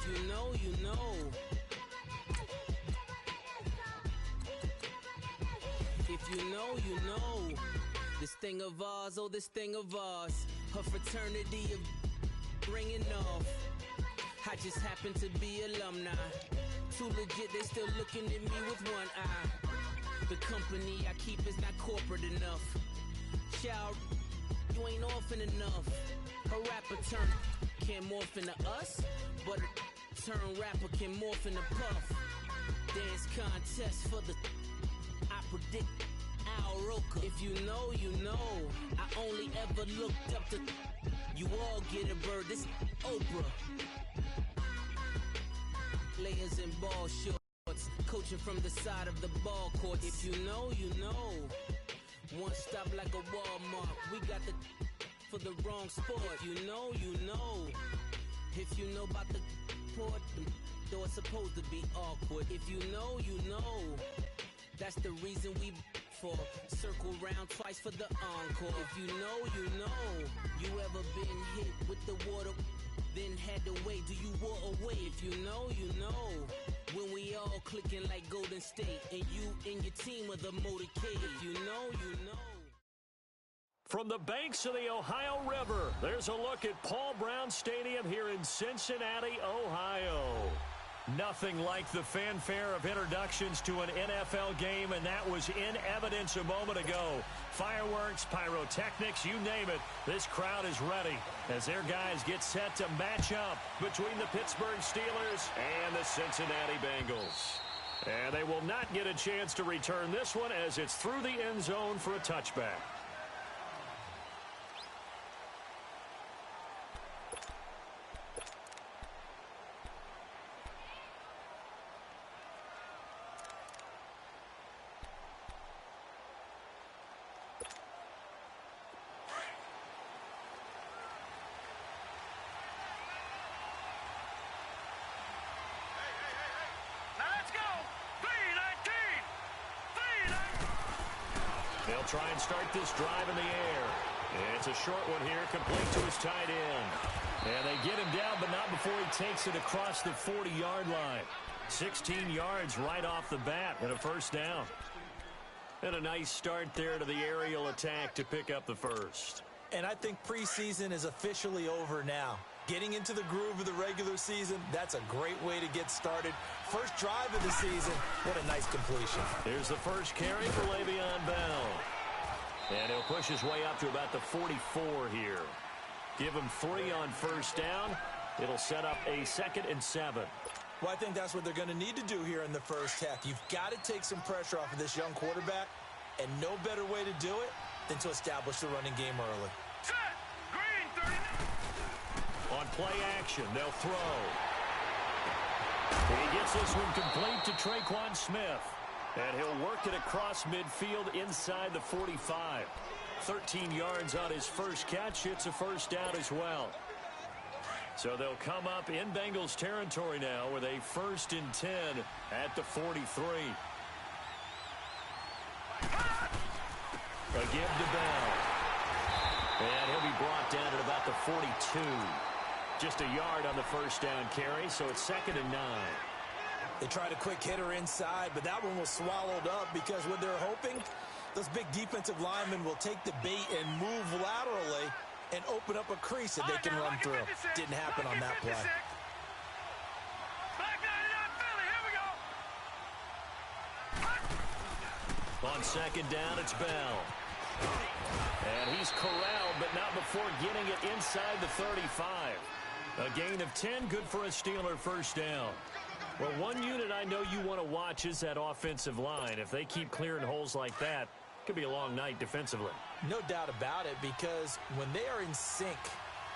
If you know, you know. If you know, you know. This thing of ours, oh, this thing of ours. Her fraternity of ringing off. I just happen to be alumni. Too legit, they still looking at me with one eye. The company I keep is not corporate enough. Child, you ain't orphan enough. A rapper turn can't morph into us, but a turn rapper can morph into Puff. Dance contest for the I predict Al Roker. If you know, you know. I only ever looked up to you all get a bird. This Oprah. Layers in ball shorts, coaching from the side of the ball court. If you know, you know. One stop like a Walmart. We got the for the wrong sport. If you know, you know. If you know about the port, though it's supposed to be awkward. If you know, you know. That's the reason we for circle round twice for the encore. If you know, you know. You ever been hit with the water, then had to wait? Do you walk away? If you know, you know. When we all clicking like Golden State, and you and your team are the motorcade. If you know, you know. From the banks of the Ohio River, there's a look at Paul Brown Stadium here in Cincinnati, Ohio. Nothing like the fanfare of introductions to an NFL game, and that was in evidence a moment ago. Fireworks, pyrotechnics, you name it. This crowd is ready as their guys get set to match up between the Pittsburgh Steelers and the Cincinnati Bengals. And they will not get a chance to return this one as it's through the end zone for a touchback. They'll try and start this drive in the air. It's a short one here, complete to his tight end. And they get him down, but not before he takes it across the 40-yard line. 16 yards right off the bat and a first down. And a nice start there to the aerial attack to pick up the first. And I think preseason is officially over now. Getting into the groove of the regular season, that's a great way to get started. First drive of the season, what a nice completion. Here's the first carry for Le'Veon Bell. And he'll push his way up to about the 44 here. Give him 3 on first down. It'll set up a 2nd and 7. Well, I think that's what they're going to need to do here in the first half. You've got to take some pressure off of this young quarterback, and no better way to do it than to establish the running game early. On play action, they'll throw. He gets this one complete to Traquan Smith. And he'll work it across midfield inside the 45. 13 yards on his first catch. It's a first down as well. So they'll come up in Bengals territory now with a 1st and 10 at the 43. A give to Bell. And he'll be brought down at about the 42. Just a yard on the first down carry, so it's 2nd and 9. They tried a quick hitter inside, but that one was swallowed up because what they're hoping, those big defensive linemen will take the bait and move laterally and open up a crease that they can run through. Didn't happen on that play. On 2nd down, it's Bell. And he's corralled, but not before getting it inside the 35. A gain of 10, good for a Steeler first down. Well, one unit I know you want to watch is that offensive line. If they keep clearing holes like that, it could be a long night defensively. No doubt about it, because when they are in sync,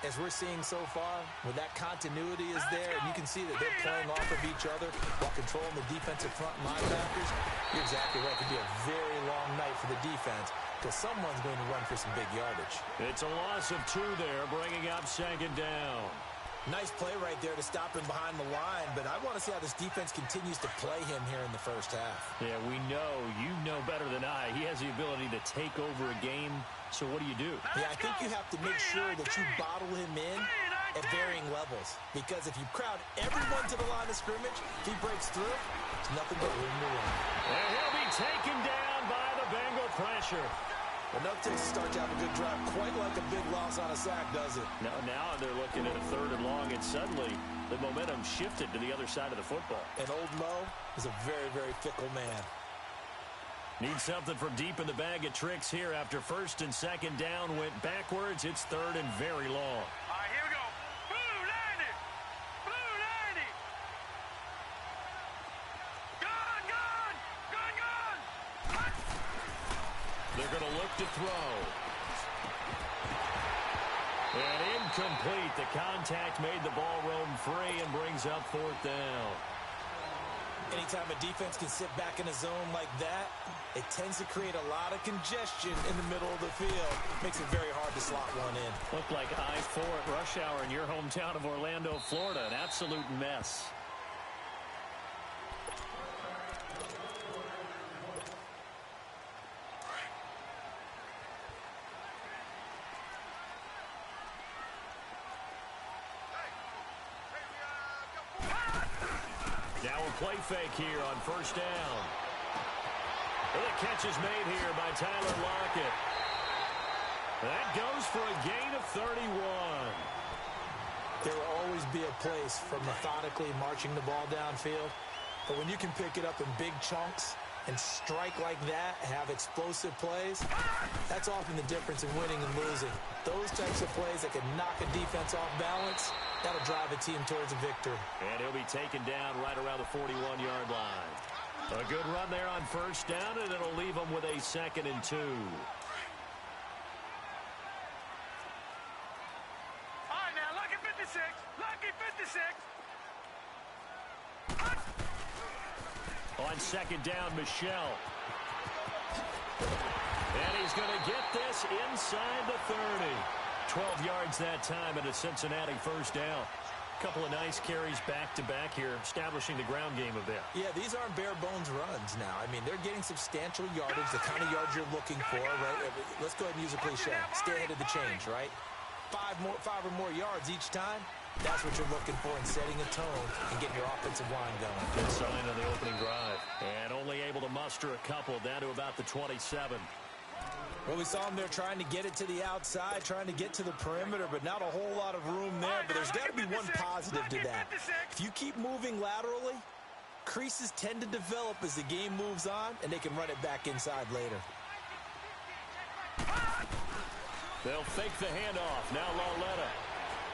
as we're seeing so far, when that continuity is there, and you can see that they're playing off of each other while controlling the defensive front linebackers, you're exactly right. It could be a very long night for the defense because someone's going to run for some big yardage. It's a loss of 2 there, bringing up 2nd down. Nice play right there to stop him behind the line, but I want to see how this defense continues to play him here in the first half. Yeah, we know. You know better than I. He has the ability to take over a game, so what do? Yeah, I think you have to make sure that you bottle him in at varying levels. Because if you crowd everyone to the line of scrimmage, if he breaks through, there's nothing but room to run. And he'll be taken down by the Bengal pressure. Enough to start to have a good drive, quite like a big loss on a sack, does it? Now they're looking at a 3rd and long, and suddenly the momentum shifted to the other side of the football. And old Mo is a very, very fickle man. Need something from deep in the bag of tricks here after 1st and 2nd down went backwards. It's 3rd and very long. All right, here we go. Blue 90. Blue 90. Gun, gun. Gun, gun. They're going to look to throw. And incomplete. The contact made the ball roam free and brings up 4th down. Anytime a defense can sit back in a zone like that, it tends to create a lot of congestion in the middle of the field. Makes it very hard to slot one in. Looked like I-4 at rush hour in your hometown of Orlando, Florida. An absolute mess. Now a play fake here on 1st down. And the catch is made here by Tyler Lockett. That goes for a gain of 31. There will always be a place for methodically marching the ball downfield. But when you can pick it up in big chunks and strike like that, have explosive plays, that's often the difference in winning and losing. Those types of plays that can knock a defense off balance, that'll drive a team towards a victory. And he'll be taken down right around the 41-yard line. A good run there on 1st down, and it'll leave them with a 2nd and 2. All right, now, lucky 56. Lucky 56. On 2nd down, Michelle. And he's going to get this inside the 30. 12 yards that time and a Cincinnati 1st down. Couple of nice carries back-to-back here, establishing the ground game a bit. Yeah, these aren't bare-bones runs now. I mean, they're getting substantial yardage, the kind of yards you're looking for, right? Let's go ahead and use a cliche. Stay ahead of the change, right? 5 or more yards each time. That's what you're looking for in setting a tone and getting your offensive line going. Good sign on the opening drive. And only able to muster a couple down to about the 27. Well, we saw him there trying to get it to the outside, trying to get to the perimeter, but not a whole lot of room there. But there's got to be one positive to that. If you keep moving laterally, creases tend to develop as the game moves on, and they can run it back inside later. They'll fake the handoff. Now Lauletta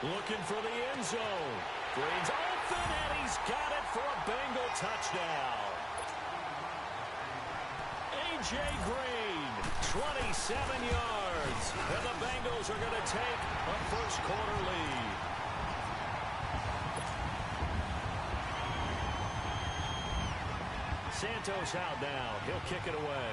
looking for the end zone. Green's open, and he's got it for a Bengal touchdown. A.J. Green, 27 yards. And the Bengals are going to take a first-quarter lead. Santos out now. He'll kick it away.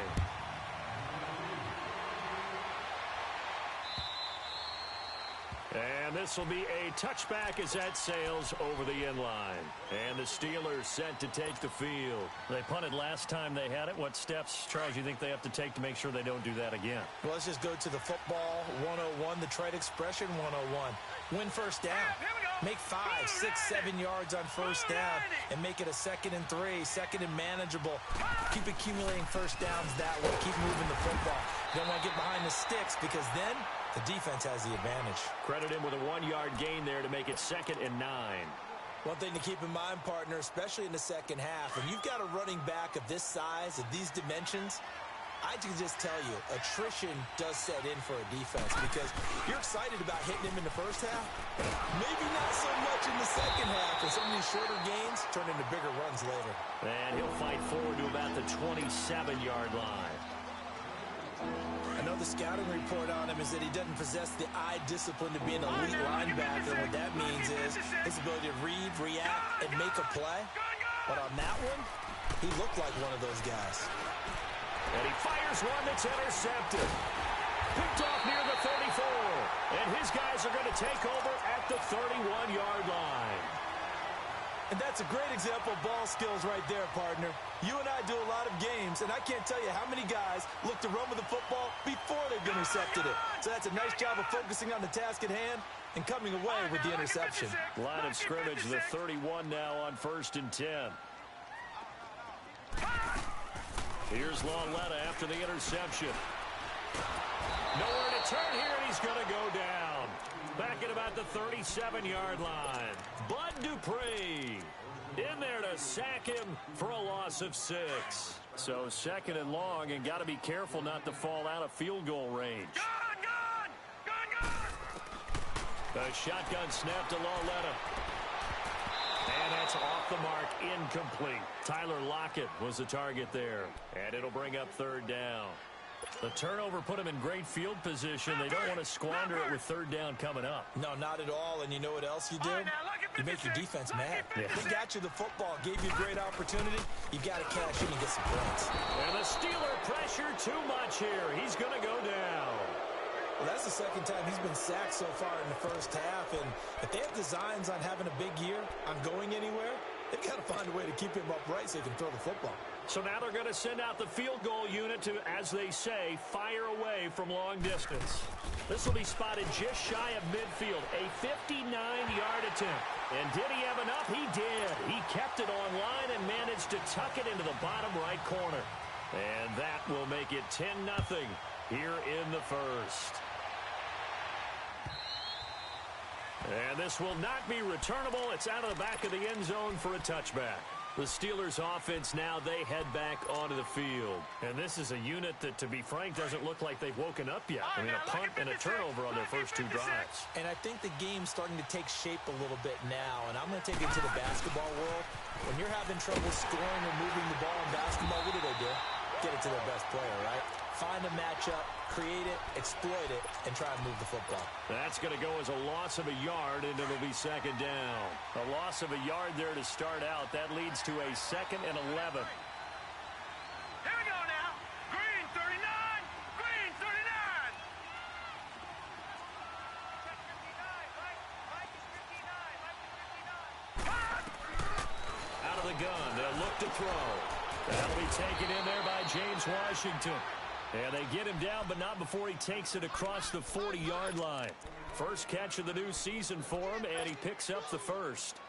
And this will be a touchback as that sails over the end line. And the Steelers set to take the field. They punted last time they had it. What steps, Charles, you think they have to take to make sure they don't do that again? Well, let's just go to the football 101, the trade expression 101. Win first down. Make 5, 6, 7 yards on first down and make it a 2nd and 3, 2nd and manageable. Keep accumulating first downs that way. Keep moving the football. You don't want to get behind the sticks because then the defense has the advantage. Credit him with a 1-yard gain there to make it 2nd and 9. One thing to keep in mind, partner, especially in the second half, when you've got a running back of this size, of these dimensions, I can just tell you, attrition does set in for a defense because you're excited about hitting him in the first half. Maybe not so much in the second half, and some of these shorter gains turn into bigger runs later. And he'll fight forward to about the 27-yard line. I know the scouting report on him is that he doesn't possess the eye discipline to be an elite linebacker. What that means is his ability to read, react, and make a play. But on that one, he looked like one of those guys. And he fires one that's intercepted. Picked off near the 34. And his guys are going to take over at the 31-yard line. And that's a great example of ball skills right there, partner. You and I do a lot of games, and I can't tell you how mmany guys look to run with the football before they've intercepted it. So that's a nice job of focusing on the task at hand and coming away with the interception. Line of scrimmage, the 31 now on 1st and 10. Here's Lauletta after the interception. Nowhere to turn here, and he's going to go down. Back at about the 37-yard line. Bud Dupree in there to sack him for a loss of 6. So 2nd and long, and got to be careful not to fall out of field goal range. A shotgun snap to Lauletta. And that's off the mark, incomplete. Tyler Lockett was the target there. And it'll bring up 3rd down. The turnover put them in great field position. They don't want to squander it with 3rd down coming up. No, not at all. And you know what else you did? You make your defense mad. Yeah. They got you the football, gave you a great opportunity. You got to cash in and get some points. And the Steeler pressure too much here. He's going to go down. Well, that's the 2nd time he's been sacked so far in the first half. And if they have designs on having a big year, on going anywhere, they've got to find a way to keep him upright so he can throw the football. So now they're going to send out the field goal unit to, as they say, fire away from long distance. This will be spotted just shy of midfield, a 59-yard attempt. And did he have enough? He did. He kept it on line and managed to tuck it into the bottom right corner. And that will make it 10-0 here in the first. And this will not be returnable. It's out of the back of the end zone for a touchback. The Steelers offense now, they head back onto the field. And this is a unit that, to be frank, doesn't look like they've woken up yet. I mean, a punt and a turnover on their first 2 drives. And I think the game's starting to take shape a little bit now. And I'm going to take it to the basketball world. When you're having trouble scoring or moving the ball in basketball, what do? Get it to their best player, right? Find a matchup, create it, exploit it, and try and move the football. That's going to go as a loss of a yard, and it'll be 2nd down. A loss of a yard there to start out. That leads to a 2nd and 11. Here we go now. Green 39. Green 39. Out of the gun. They'll look to throw. That'll be taken in there by James Washington. And they get him down, but not before he takes it across the 40-yard line. First catch of the new season for him, and he picks up the first.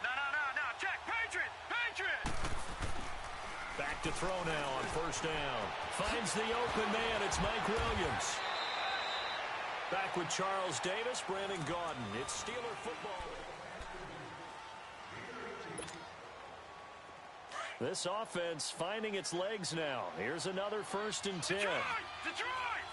No. Check. Patriot. Back to throw now on 1st down. Finds the open man. It's Mike Williams. Back with Charles Davis, Brandon Gaudin. It's Steeler football. This offense finding its legs now. Here's another 1st and 10. Detroit!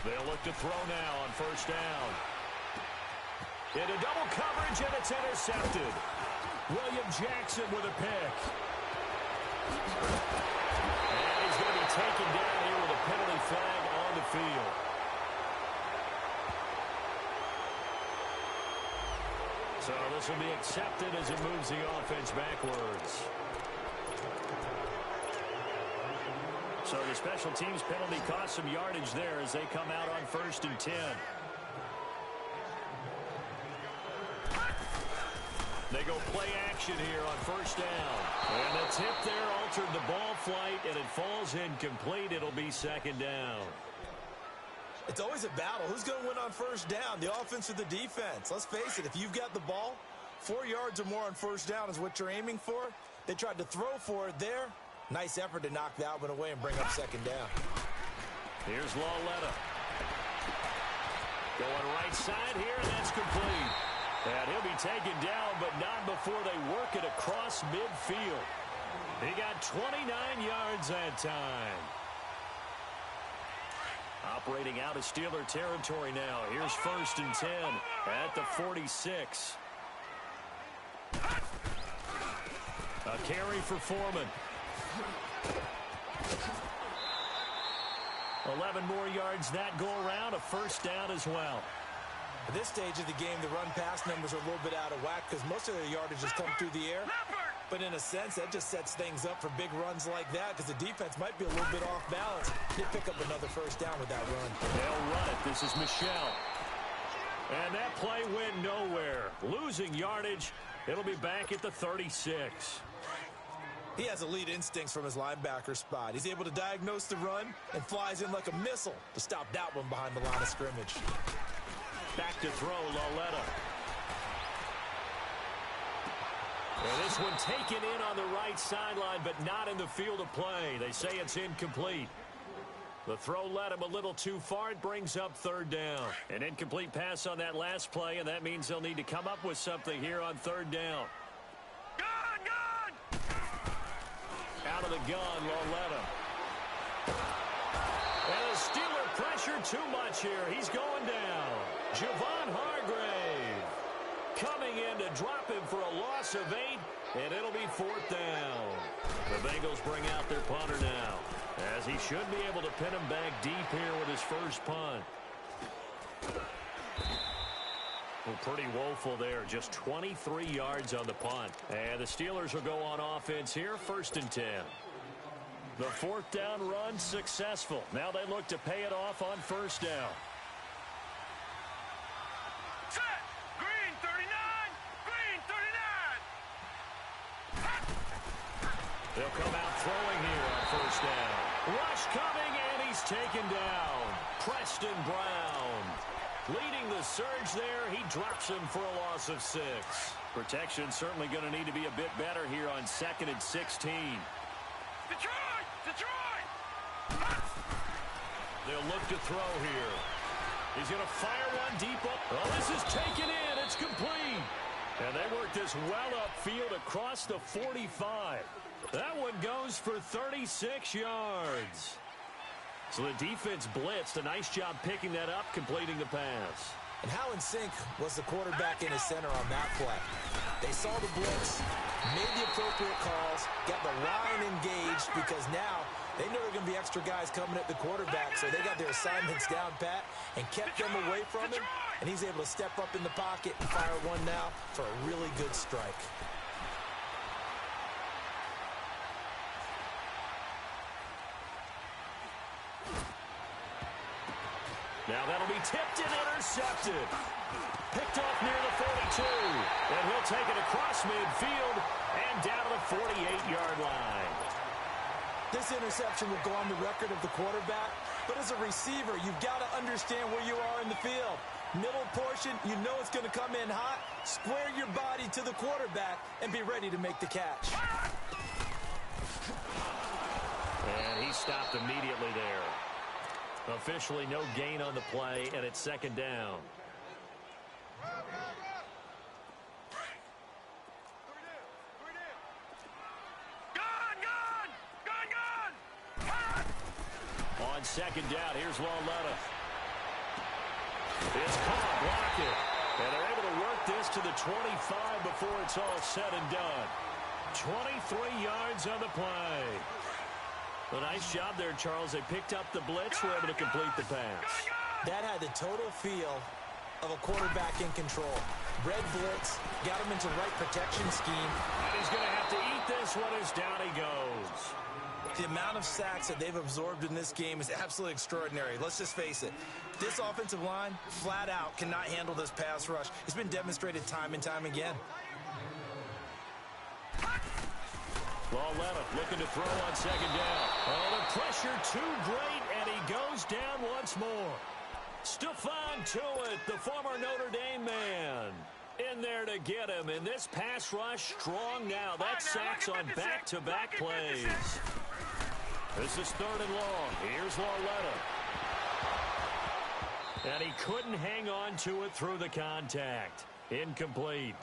They'll look to throw now on 1st down. Into double coverage, and it's intercepted. William Jackson with a pick. And he's going to be taken down here with a penalty flag on the field. So this will be accepted as it moves the offense backwards. So the special teams penalty cost some yardage there as they come out on 1st and 10. They go play action here on 1st down. And the tip there altered the ball flight, and it falls incomplete. It'll be 2nd down. It's always a battle. Who's going to win on 1st down, the offense or the defense? Let's face it, if you've got the ball, 4 yards or more on 1st down is what you're aiming for. They tried to throw for it there. Nice effort to knock that one away and bring up 2nd down. Here's Lauletta. Going right side here, and that's complete. And he'll be taken down, but not before they work it across midfield. He got 29 yards that time. Operating out of Steeler territory now. Here's 1st and 10 at the 46. A carry for Foreman. 11 more yards that go around, a first down as well. At this stage of the game, the run-pass numbers are a little bit out of whack because most of their yardage has come through the air. But in a sense, that just sets things up for big runs like that because the defense might be a little bit off balance. They pick up another first down with that run. They'll run it. This is Michel. And that play went nowhere. Losing yardage. It'll be back at the 36. He has elite instincts from his linebacker spot. He's able to diagnose the run and flies in like a missile to stop that one behind the line of scrimmage. Back to throw, Lauletta. And this one taken in on the right sideline, but not in the field of play. They say it's incomplete. The throw led him a little too far. It brings up third down. An incomplete pass on that last play, and that means they'll need to come up with something here on third down. Gun! Out of the gun, Lauletta. And the Steeler pressure too much here. He's going down. Javon Hargrave coming in to drop him for a loss of 8, and it'll be fourth down. The Bengals bring out their punter now, as he should be able to pin him back deep here with his first punt. Well, pretty woeful there. Just 23 yards on the punt. And the Steelers will go on offense here, 1st and 10. The fourth down run successful. Now they look to pay it off on first down. Set! Green 39! Green 39! They'll come out throwing here on first down. Rush coming, and he's taken down. Preston Brown leading the surge there. He drops him for a loss of 6. Protection certainly going to need to be a bit better here on 2nd and 16. Detroit! Detroit! They'll look to throw here. He's going to fire one deep up. Oh, this is taken in. It's complete. And they work this well upfield across the 45. That one goes for 36 yards. So the defense blitzed. A nice job picking that up, completing the pass. And how in sync was the quarterback in his center on that play? They saw the blitz, made the appropriate calls, got the line engaged because now they know there are going to be extra guys coming at the quarterback, so they got their assignments down pat and kept them away from him, and he's able to step up in the pocket and fire one now for a really good strike. Now that'll be tipped and intercepted. Picked off near the 42. And he'll take it across midfield and down to the 48-yard line. This interception will go on the record of the quarterback, but as a receiver, you've got to understand where you are in the field. Middle portion, you know it's going to come in hot. Square your body to the quarterback and be ready to make the catch. And he stopped immediately there. Officially no gain on the play, and it's 2nd down. On 2nd down, here's Lauletta. It's caught, blocked it. And they're able to work this to the 25 before it's all said and done. 23 yards on the play. A nice job there, Charles. They picked up the blitz, were able to complete the pass. That had the total feel of a quarterback in control. Red blitz, got him into the right protection scheme. And he's going to have to eat this one as down he goes. The amount of sacks that they've absorbed in this game is absolutely extraordinary. Let's just face it. This offensive line, flat out, cannot handle this pass rush. It's been demonstrated time and time again. Lauletta looking to throw on 2nd down. Oh, the pressure too great, and he goes down once more. Stephon Tuitt, the former Notre Dame man, in there to get him. And this pass rush strong now. That's sacks on back-to-back plays. This is 3rd and long. Here's Lauletta. And he couldn't hang on to it through the contact. Incomplete.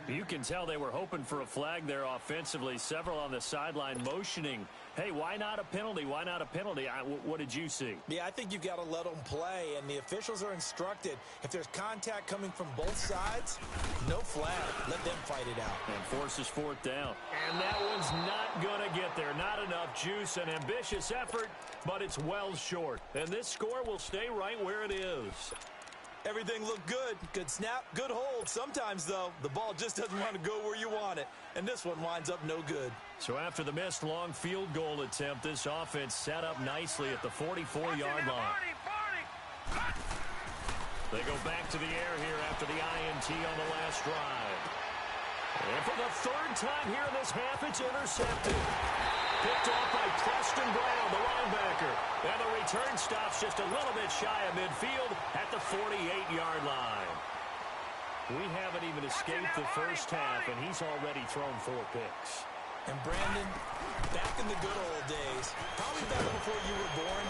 You can tell they were hoping for a flag there offensively. Several on the sideline motioning, hey, why not a penalty? Why not a penalty? What did you see? Yeah, I think you've got to let them play, and the officials are instructed. If there's contact coming from both sides, no flag. Let them fight. fight it out. And forces fourth down. And that one's not going to get there. Not enough juice. An ambitious effort, but it's well short. And this score will stay right where it is. Everything looked good. Good snap, good hold. Sometimes, though, the ball just doesn't want to go where you want it. And this one winds up no good. So after the missed long field goal attempt, this offense set up nicely at the 44-yard line. They go back to the air here after the INT on the last drive. And for the third time here in this half, it's intercepted. Picked off by Preston Brown, the linebacker. And the return stops just a little bit shy of midfield at the 48-yard line. We haven't even escaped the first half, and he's already thrown 4 picks. And Brandon, back in the good old days, probably back before you were born,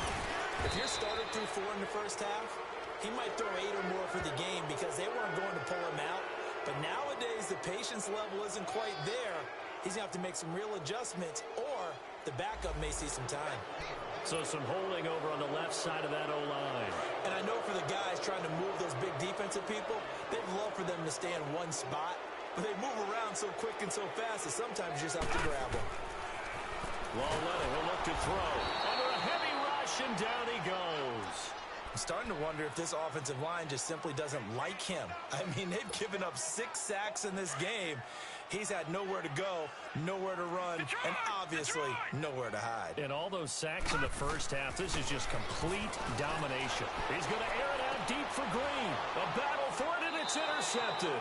if your starter threw 4 in the first half, he might throw 8 or more for the game because they weren't going to pull him out. But nowadays, the patience level isn't quite there. He's going to have to make some real adjustments, or the backup may see some time. So some holding over on the left side of that O-line. And I know for the guys trying to move those big defensive people, they'd love for them to stay in one spot. But they move around so quick and so fast that sometimes you just have to grab them. Lawletta will look to throw. Under a heavy rush, and down he goes. I'm starting to wonder if this offensive line just simply doesn't like him. I mean, they've given up 6 sacks in this game. He's had nowhere to go, nowhere to run, and obviously nowhere to hide. And all those sacks in the first half, this is just complete domination. He's going to air it out deep for Green. A battle for it, and it's intercepted.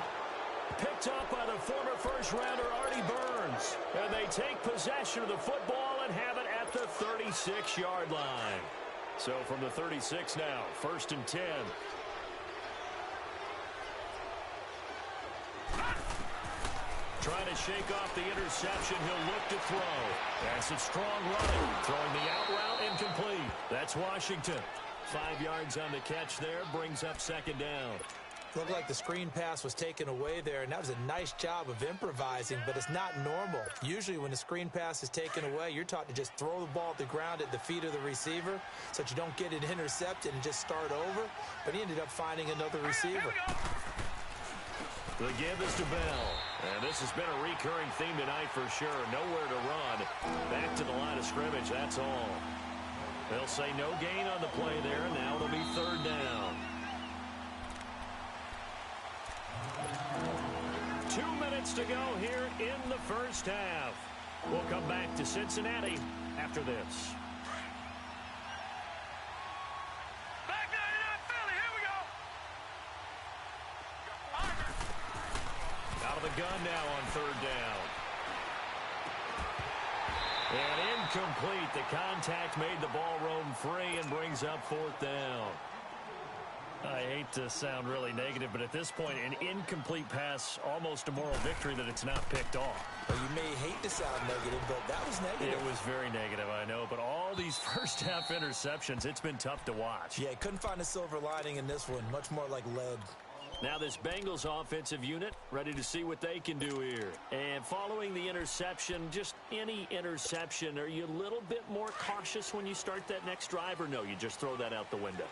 Picked up by the former first-rounder Artie Burns. And they take possession of the football and have it at the 36-yard line. So from the 36 now, 1st and 10. Trying to shake off the interception. He'll look to throw. That's a strong running. Throwing the out route incomplete. That's Washington. 5 yards on the catch there. Brings up 2nd down. Looked like the screen pass was taken away there, and that was a nice job of improvising, but it's not normal. Usually when the screen pass is taken away, you're taught to just throw the ball at the ground at the feet of the receiver so that you don't get it intercepted and just start over. But he ended up finding another receiver. The give is to Bell. And this has been a recurring theme tonight for sure. Nowhere to run. Back to the line of scrimmage, that's all. They'll say no gain on the play there. Now it'll be 3rd down. 2 minutes to go here in the first half. We'll come back to Cincinnati after this. Back down in Philly. Here we go. Out of the gun now on 3rd down. And incomplete. The contact made the ball roam free and brings up 4th down. I hate to sound really negative, but at this point, an incomplete pass, almost a moral victory that it's not picked off. Well, you may hate to sound negative, but that was negative. It was very negative, I know, but all these first-half interceptions, it's been tough to watch. Yeah, couldn't find a silver lining in this one. Much more like lead. Now this Bengals offensive unit ready to see what they can do here. And following the interception, just any interception, are you a little bit more cautious when you start that next drive, or no, you just throw that out the window?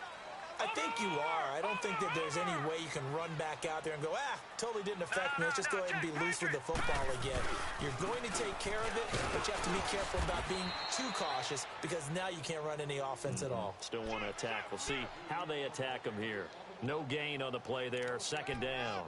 I think you are. I don't think that there's any way you can run back out there and go, totally didn't affect me. Let's just go ahead and be loose with the football again. You're going to take care of it, but you have to be careful about being too cautious because now you can't run any offense at all. Still want to attack. We'll see how they attack them here. No gain on the play there. 2nd down.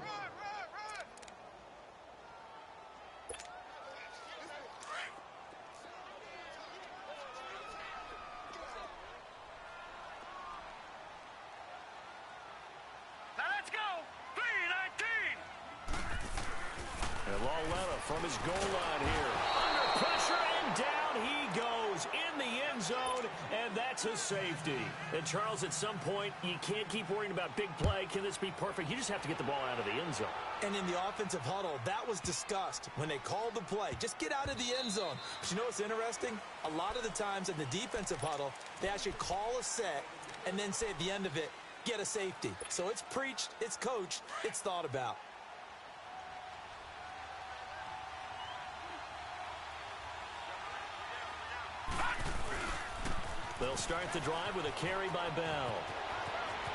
From his goal line here. Under pressure, and down he goes in the end zone, and that's a safety. And, Charles, at some point, you can't keep worrying about big play. Can this be perfect? You just have to get the ball out of the end zone. And in the offensive huddle, that was discussed when they called the play. Just get out of the end zone. But you know what's interesting? A lot of the times in the defensive huddle, they actually call a set and then say at the end of it, get a safety. So it's preached, it's coached, it's thought about. They'll start the drive with a carry by Bell.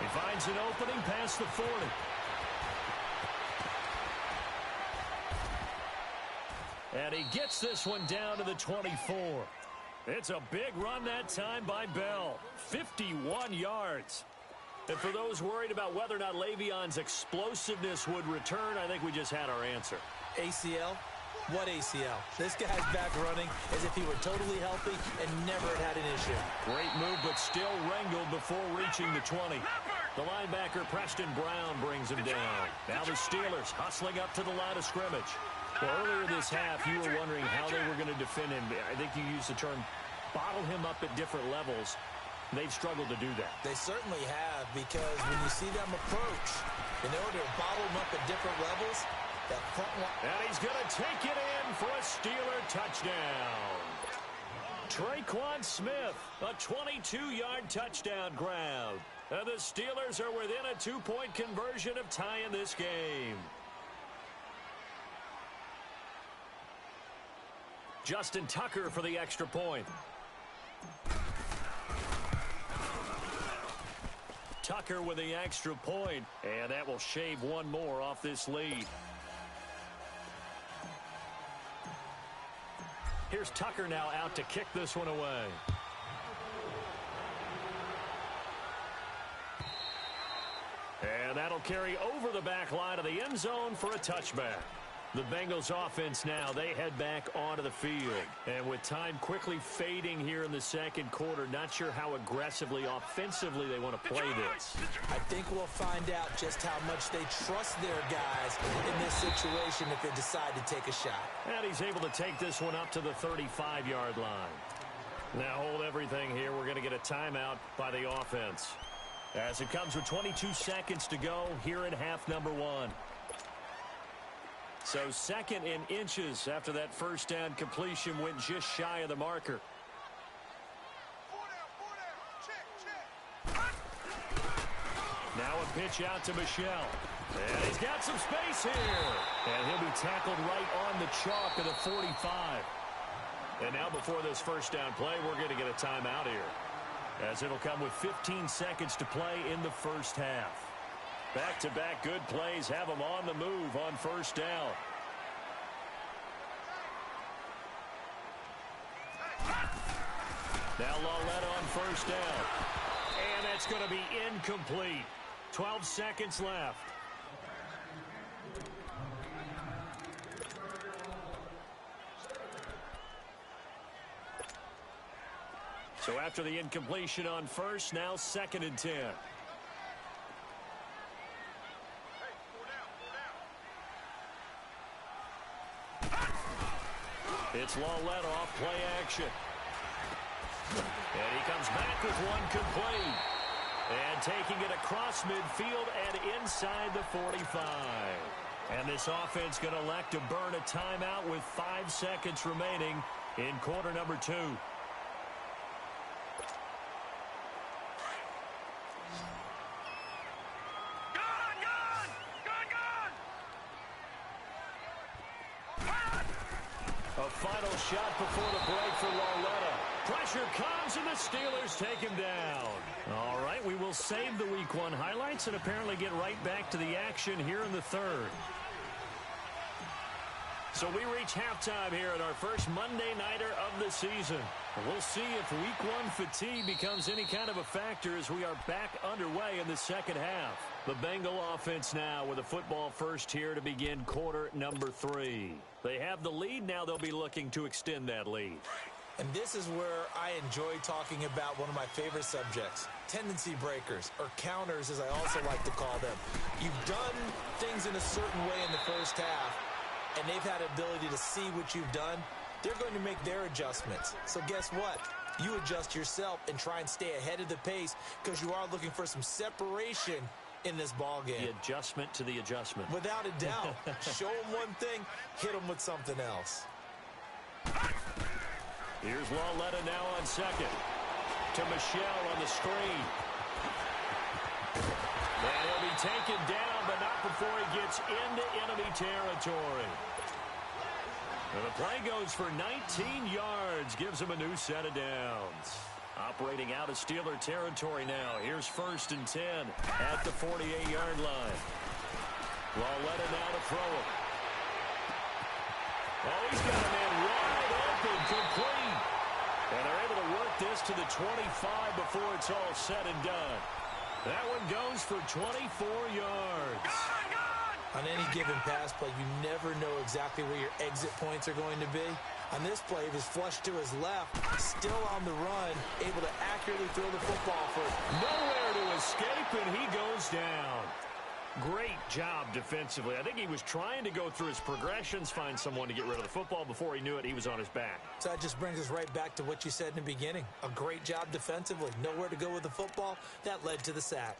He finds an opening past the 40. And he gets this one down to the 24. It's a big run that time by Bell. 51 yards. And for those worried about whether or not Le'Veon's explosiveness would return, I think we just had our answer. ACL? What ACL? This guy's back running as if he were totally healthy and never had an issue. Great move, but still wrangled before reaching the 20. The linebacker, Preston Brown, brings him down. Now the Steelers hustling up to the line of scrimmage. Well, earlier this half, you were wondering how they were going to defend him. I think you used the term bottle him up at different levels. They've struggled to do that. They certainly have, because when you see them approach, in order to bottle them up at different levels, that front line... And he's going to take it in for a Steeler touchdown. Traquan Smith, a 22-yard touchdown grab. And the Steelers are within a 2-point conversion of tying this game. Justin Tucker for the extra point. Tucker with the extra point, and that will shave one more off this lead. Here's Tucker now out to kick this one away. And that'll carry over the back line of the end zone for a touchback. The Bengals offense now, they head back onto the field. And with time quickly fading here in the second quarter, not sure how aggressively, offensively they want to play this. I think we'll find out just how much they trust their guys in this situation if they decide to take a shot. And he's able to take this one up to the 35-yard line. Now hold everything here. We're going to get a timeout by the offense. As it comes with 22 seconds to go here in half number one. So second in inches after that first down completion went just shy of the marker. Now a pitch out to Michel. And he's got some space here. And he'll be tackled right on the chalk of the 45. And now before this first down play, we're going to get a timeout here, as it'll come with 15 seconds to play in the first half. Back-to-back good plays have them on the move on first down. Now Lauletta on first down. And that's going to be incomplete. 12 seconds left. So after the incompletion on first, now second and 10. It's Lauletta off play action. And he comes back with one complete. And taking it across midfield and inside the 45. And this offense going to elect to burn a timeout with 5 seconds remaining in quarter number 2. A final shot before the break for Lauletta. Pressure comes and the Steelers take him down. All right, we will save the Week 1 highlights and apparently get right back to the action here in the third. So we reach halftime here in our first Monday Nighter of the season. We'll see if Week 1 fatigue becomes any kind of a factor as we are back underway in the second half. The Bengal offense now with a football first here to begin quarter number 3. They have the lead. Now they'll be looking to extend that lead. And this is where I enjoy talking about one of my favorite subjects, tendency breakers, or counters as I also like to call them. You've done things in a certain way in the first half, and they've had ability to see what you've done. They're going to make their adjustments. So guess what? You adjust yourself and try and stay ahead of the pace because you are looking for some separation in this ball game. The adjustment to the adjustment. Without a doubt. Show them one thing, hit them with something else. Here's Lauletta now on second. To Michel on the screen. And he'll be taken down, but not before he gets into enemy territory. And the play goes for 19 yards, gives him a new set of downs. Operating out of Steeler territory now. Here's first and 10 at the 48-yard line. Lauletta now to throw it. Oh, he's got it this to the 25 before it's all said and done. That one goes for 24 yards. On any given pass play, you never know exactly where your exit points are going to be. On this play, he was flushed to his left, still on the run, able to accurately throw the football for nowhere to escape, and he goes down. Great job defensively. I think he was trying to go through his progressions, find someone to get rid of the football. Before he knew it, he was on his back. So that just brings us right back to what you said in the beginning. A great job defensively. Nowhere to go with the football. That led to the sack.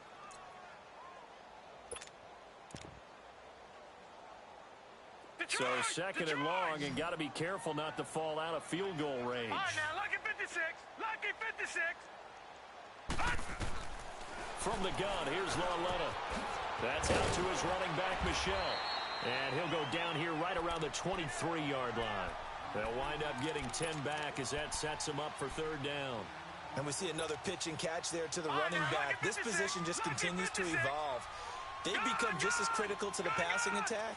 So second and long, and got to be careful not to fall out of field goal range. All right, now, lucky 56. Lucky 56. From the gun, here's Lauletta. That's out to his running back, Michelle. And he'll go down here right around the 23-yard line. They'll wind up getting 10 back as that sets them up for third down. And we see another pitch and catch there to the running back. This position just continues to evolve. They become just as critical to the passing attack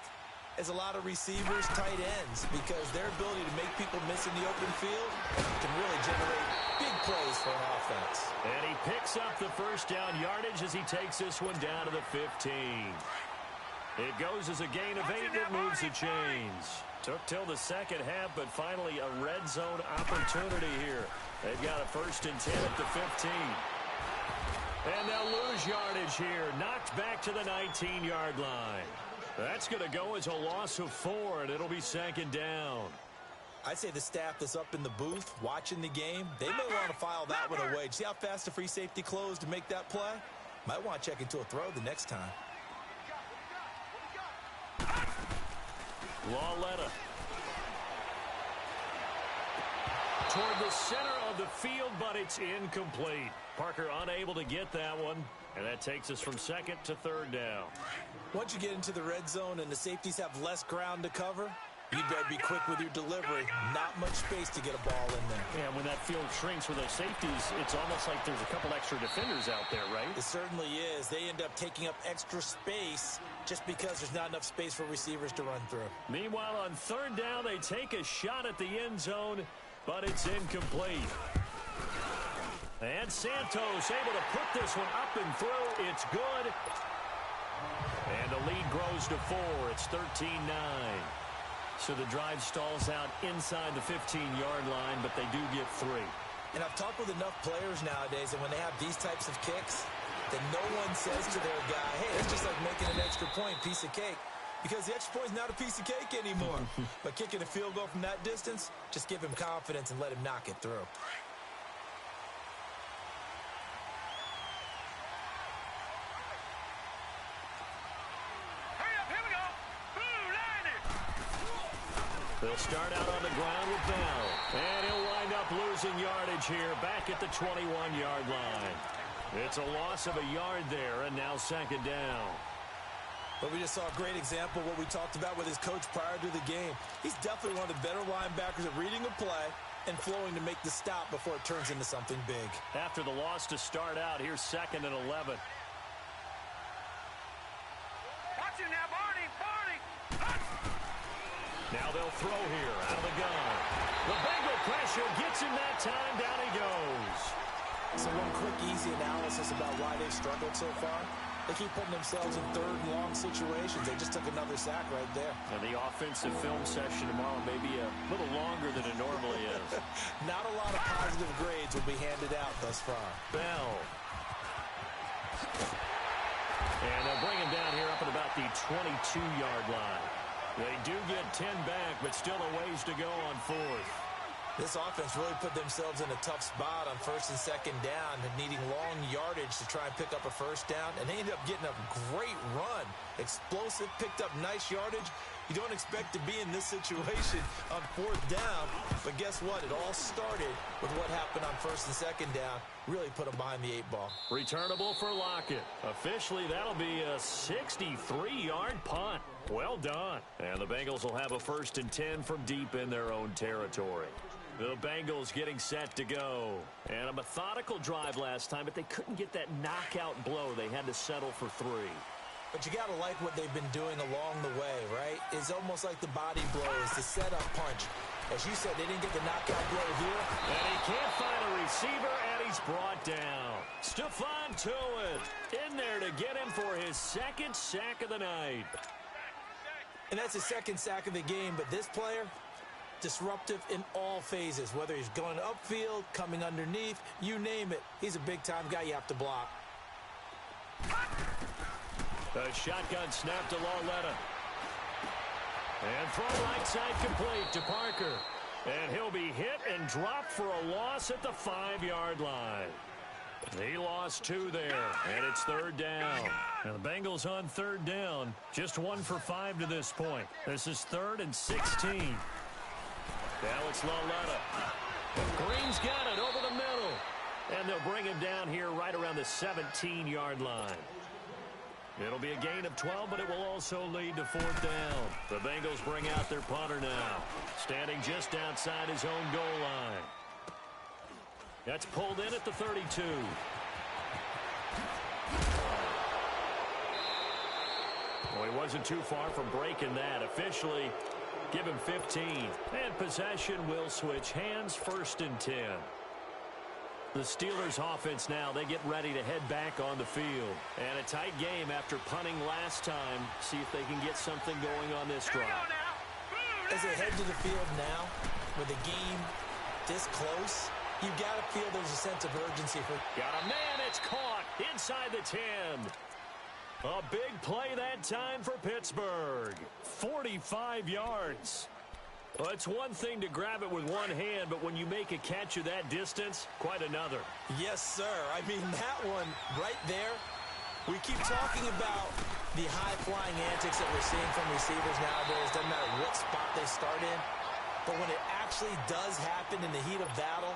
as a lot of receivers, tight ends, because their ability to make people miss in the open field can really generate big plays for an offense. And he picks up the first down yardage as he takes this one down to the 15. It goes as a gain of 8 that moves the chains. Took till the second half, but finally a red zone opportunity here. They've got a 1st and 10 at the 15. And they'll lose yardage here. Knocked back to the 19-yard line. That's going to go as a loss of 4, and it'll be 2nd down. I'd say the staff that's up in the booth watching the game, they may want to file that one away. See how fast the free safety closed to make that play? Might want to check into a throw the next time. Lauletta. Toward the center of the field, but it's incomplete. Parker unable to get that one, and that takes us from 2nd to 3rd down. Once you get into the red zone and the safeties have less ground to cover, you better be quick with your delivery. Not much space to get a ball in there. Yeah, when that field shrinks with those safeties, it's almost like there's a couple extra defenders out there, right? It certainly is. They end up taking up extra space just because there's not enough space for receivers to run through. Meanwhile, on 3rd down, they take a shot at the end zone, but it's incomplete. And Santos able to put this one up and through. It's good. And the lead grows to 4. It's 13-9. So the drive stalls out inside the 15-yard line, but they do get 3. And I've talked with enough players nowadays, and when they have these types of kicks, that no one says to their guy, hey, it's just like making an extra point, piece of cake. Because the extra point is not a piece of cake anymore. But kicking a field goal from that distance, just give him confidence and let him knock it through. They'll start out on the ground with Bell. And he'll wind up losing yardage here back at the 21-yard line. It's a loss of a yard there, and now 2nd down. But we just saw a great example of what we talked about with his coach prior to the game. He's definitely one of the better linebackers at reading a play and flowing to make the stop before it turns into something big. After the loss to start out, here's 2nd and 11. Watch him now, Barney. Now they'll throw here out of the gun. The Bengal pressure gets him that time. Down he goes. So one quick, easy analysis about why they've struggled so far. They keep putting themselves in 3rd and long situations. They just took another sack right there. And the offensive film session tomorrow may be a little longer than it normally is. Not a lot of positive grades will be handed out thus far. Bell. And they'll bring him down here up at about the 22-yard line. They do get 10 back, but still a ways to go on 4th. This offense really put themselves in a tough spot on 1st and 2nd down, needing long yardage to try and pick up a 1st down, and they ended up getting a great run. Explosive, picked up nice yardage. You don't expect to be in this situation on 4th down, but guess what? It all started with what happened on 1st and 2nd down. Really put them behind the 8 ball. Returnable for Lockett. Officially, that'll be a 63-yard punt. Well done. And the Bengals will have a 1st and 10 from deep in their own territory. The Bengals getting set to go. And a methodical drive last time, but they couldn't get that knockout blow. They had to settle for 3. But you got to like what they've been doing along the way, right? It's almost like the body blows, the setup punch. As you said, they didn't get the knockout blow here. And he can't find a receiver, and he's brought down. Stephon Tuitt in there to get him for his second sack of the night. And that's his second sack of the game, but this player, disruptive in all phases, whether he's going upfield, coming underneath, you name it. He's a big-time guy you have to block. The shotgun snap to Lauletta. And throw right side complete to Parker. And he'll be hit and dropped for a loss at the 5-yard line. He lost 2 there, and it's third down. And the Bengals on third down, just 1 for 5 to this point. This is 3rd and 16. Now it's Lauletta. Green's got it over the middle. And they'll bring him down here right around the 17-yard line. It'll be a gain of 12, but it will also lead to 4th down. The Bengals bring out their punter now, standing just outside his own goal line. That's pulled in at the 32. Well, he wasn't too far from breaking that. Officially, give him 15. And possession will switch hands, 1st and 10. The Steelers offense now, they get ready to head back on the field. And a tight game after punting last time. See if they can get something going on this drive. As they head to the field now, with the game this close, you've got to feel there's a sense of urgency. Got a man, it's caught inside the 10. A big play that time for Pittsburgh. 45 yards. Well, it's one thing to grab it with one hand, but when you make a catch of that distance, quite another. Yes, sir. I mean, that one right there, we keep talking about the high-flying antics that we're seeing from receivers nowadays. Doesn't matter what spot they start in. But when it actually does happen in the heat of battle,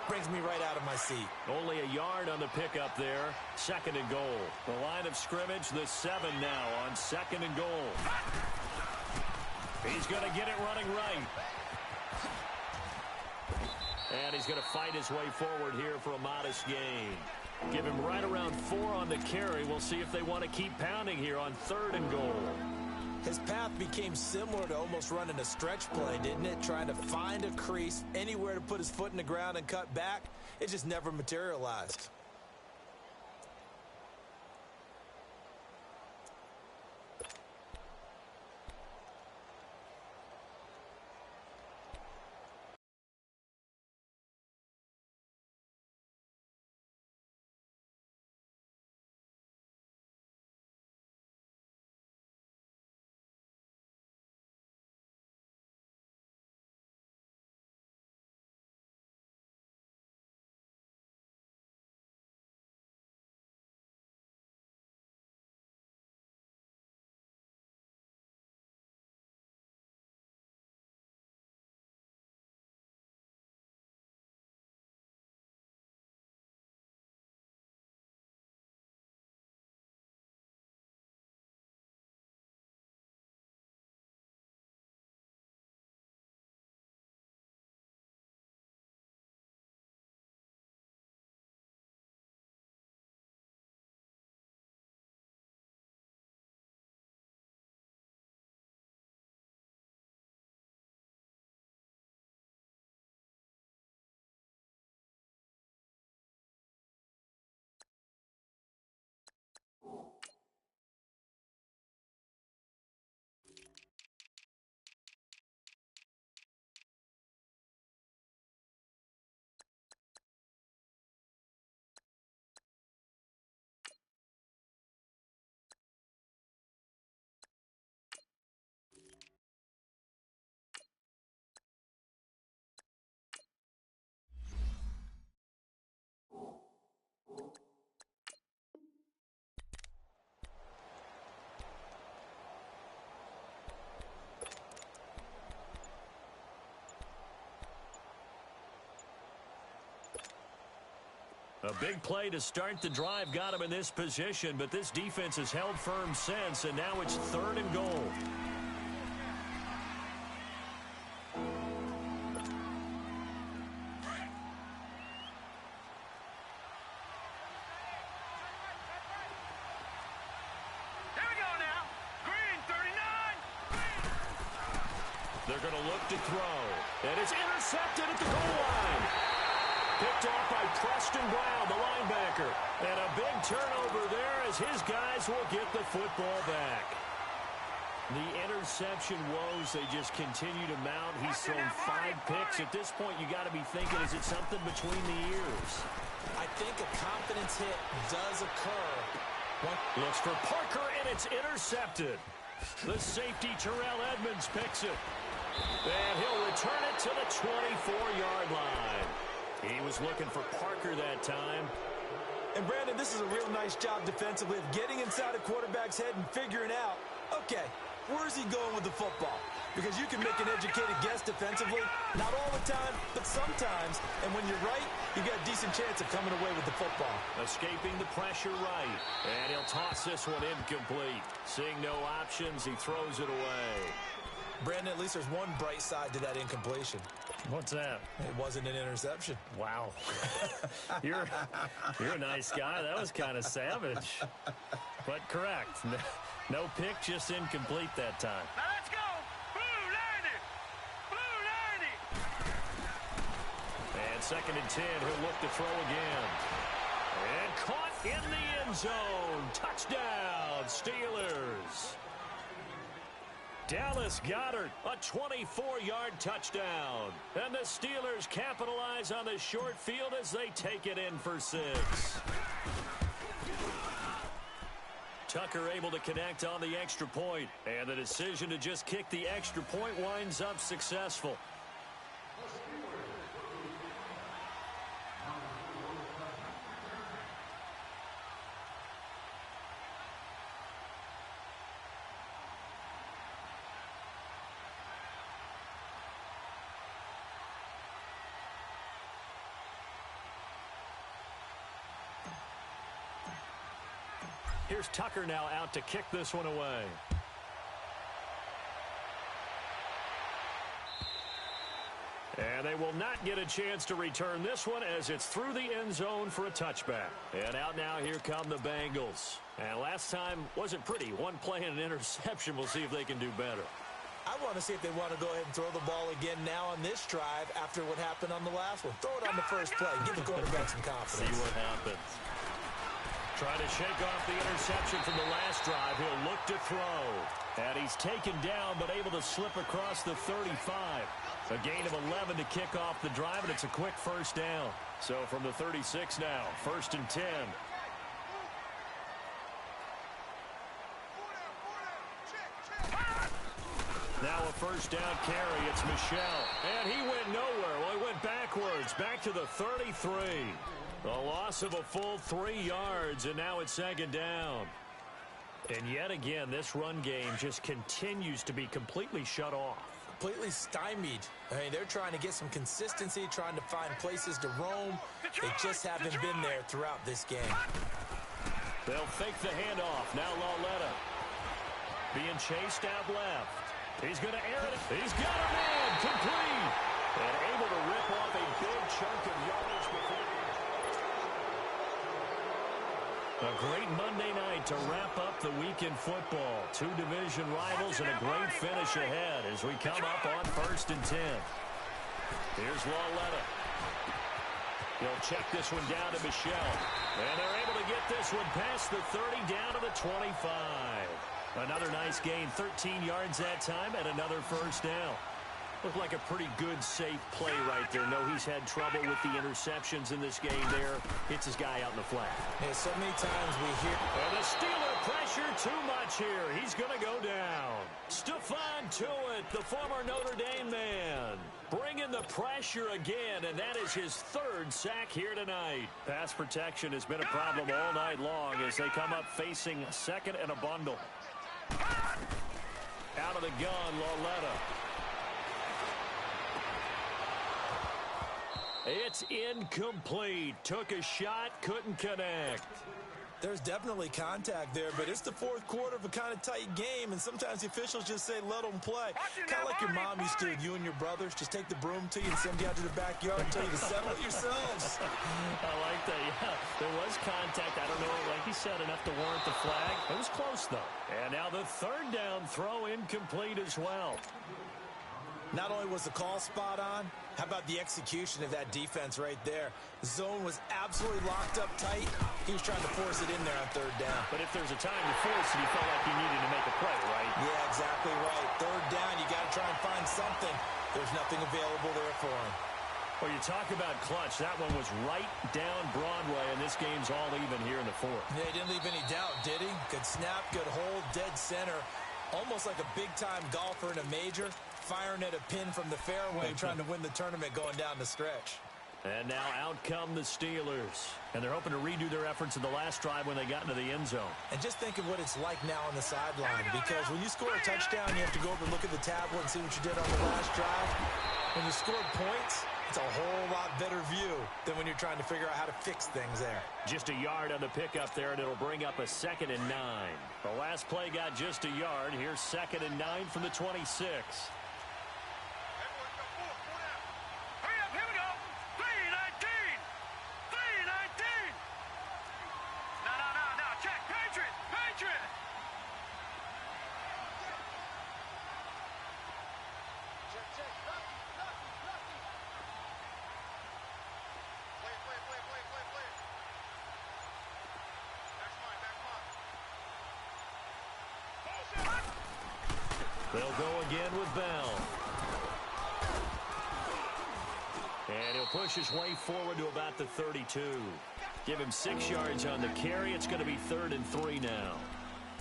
brings me right out of my seat. Only a yard on the pickup there. 2nd and goal. The line of scrimmage, the 7 now on 2nd and goal. He's going to get it running right. And he's going to fight his way forward here for a modest gain. Give him right around 4 on the carry. We'll see if they want to keep pounding here on 3rd and goal. His path became similar to almost running a stretch play, didn't it? Trying to find a crease, anywhere to put his foot in the ground and cut back. It just never materialized. A big play to start the drive got him in this position, but this defense has held firm since, and now it's 3rd and goal. They're going to look to throw. And it's intercepted at the goal line. Picked off by Preston Brown, the linebacker. And a big turnover there as his guys will get the football back. The interception woes, they just continue to mount. He's thrown 5 picks. At this point, you got to be thinking, is it something between the ears? I think a confidence hit does occur. Looks for Parker, and it's intercepted. The safety, Terrell Edmonds, picks it. And he'll return it to the 24-yard line. He was looking for Parker that time. And, Brandon, this is a real nice job defensively of getting inside a quarterback's head and figuring out, okay, where's he going with the football? Because you can make an educated guess defensively. Not all the time, but sometimes. And when you're right, you've got a decent chance of coming away with the football. Escaping the pressure right. And he'll toss this one incomplete. Seeing no options, he throws it away. Brandon, at least there's one bright side to that incompletion. What's that? It wasn't an interception. Wow. You're a nice guy. That was kind of savage. But correct. No pick, just incomplete that time. Now let's go. Blue 90. Blue 90. And 2nd and 10, he'll look to throw again. And caught in the end zone. Touchdown, Steelers. Dallas Goedert, a 24-yard touchdown. And the Steelers capitalize on the short field as they take it in for 6. Tucker able to connect on the extra point. And the decision to just kick the extra point winds up successful. Here's Tucker now out to kick this one away. And they will not get a chance to return this one as it's through the end zone for a touchback. And out now, here come the Bengals. And last time wasn't pretty. One play and an interception. We'll see if they can do better. I want to see if they want to go ahead and throw the ball again now on this drive after what happened on the last one. Throw it on the first play. Give the quarterback some confidence. See what happens. Trying to shake off the interception from the last drive. He'll look to throw. And he's taken down, but able to slip across the 35. A gain of 11 to kick off the drive, and it's a quick first down. So from the 36 now, 1st and 10. Now a first down carry. It's Michel. And he went nowhere. Well, he went backwards. Back to the 33. A loss of a full 3 yards, and now it's 2nd down. And yet again, this run game just continues to be completely shut off. Completely stymied. I mean, they're trying to get some consistency, trying to find places to roam. They just haven't been there throughout this game. They'll fake the handoff. Now Lauletta being chased out left. He's going to air it. He's got a man. Complete. And able to rip off a big chunk of yardage before. A great Monday night to wrap up the week in football. 2 division rivals and a great finish ahead as we come up on 1st and 10. Here's Lauletta. He'll check this one down to Michel. And they're able to get this one past the 30 down to the 25. Another nice gain, 13 yards that time, and another first down. Looked like a pretty good, safe play right there. No, he's had trouble with the interceptions in this game there. Hits his guy out in the flat. And so many times we hear... And the Steeler pressure too much here. He's going to go down. Stephon Tuitt, the former Notre Dame man, bringing the pressure again, and that is his 3rd sack here tonight. Pass protection has been a problem all night long as they come up facing 2nd and a bundle. Out of the gun, Lauletta. It's incomplete. Took a shot, couldn't connect. There's definitely contact there, but it's the 4th quarter of a kind of tight game, and sometimes the officials just say, let them play. Kind of like your mom used to, you and your brothers, just take the broom to you and send you out to the backyard and tell you to settle it yourselves. I like that, yeah. There was contact. I don't know, like he said, enough to warrant the flag. It was close, though. And now the 3rd down throw incomplete as well. Not only was the call spot on, how about the execution of that defense right there? The zone was absolutely locked up tight. He was trying to force it in there on third down. But if there's a time to force it, you felt like you needed to make a play, right? Yeah, exactly right. Third down, you got to try and find something. There's nothing available there for him. Well, you talk about clutch. That one was right down Broadway, and this game's all even here in the fourth. Yeah, he didn't leave any doubt, did he? Good snap, good hold, dead center. Almost like a big-time golfer in a major, firing at a pin from the fairway, trying to win the tournament going down the stretch. And now out come the Steelers. And they're hoping to redo their efforts in the last drive when they got into the end zone. And just think of what it's like now on the sideline, because when you score a touchdown, you have to go over and look at the tablet and see what you did on the last drive. When you scored points, it's a whole lot better view than when you're trying to figure out how to fix things there. Just a yard on the pickup there, and it'll bring up a 2nd and 9. The last play got just a yard. Here's 2nd and 9 from the 26. They'll go again with Bell. And he'll push his way forward to about the 32. Give him 6 yards on the carry. It's going to be 3rd and 3 now.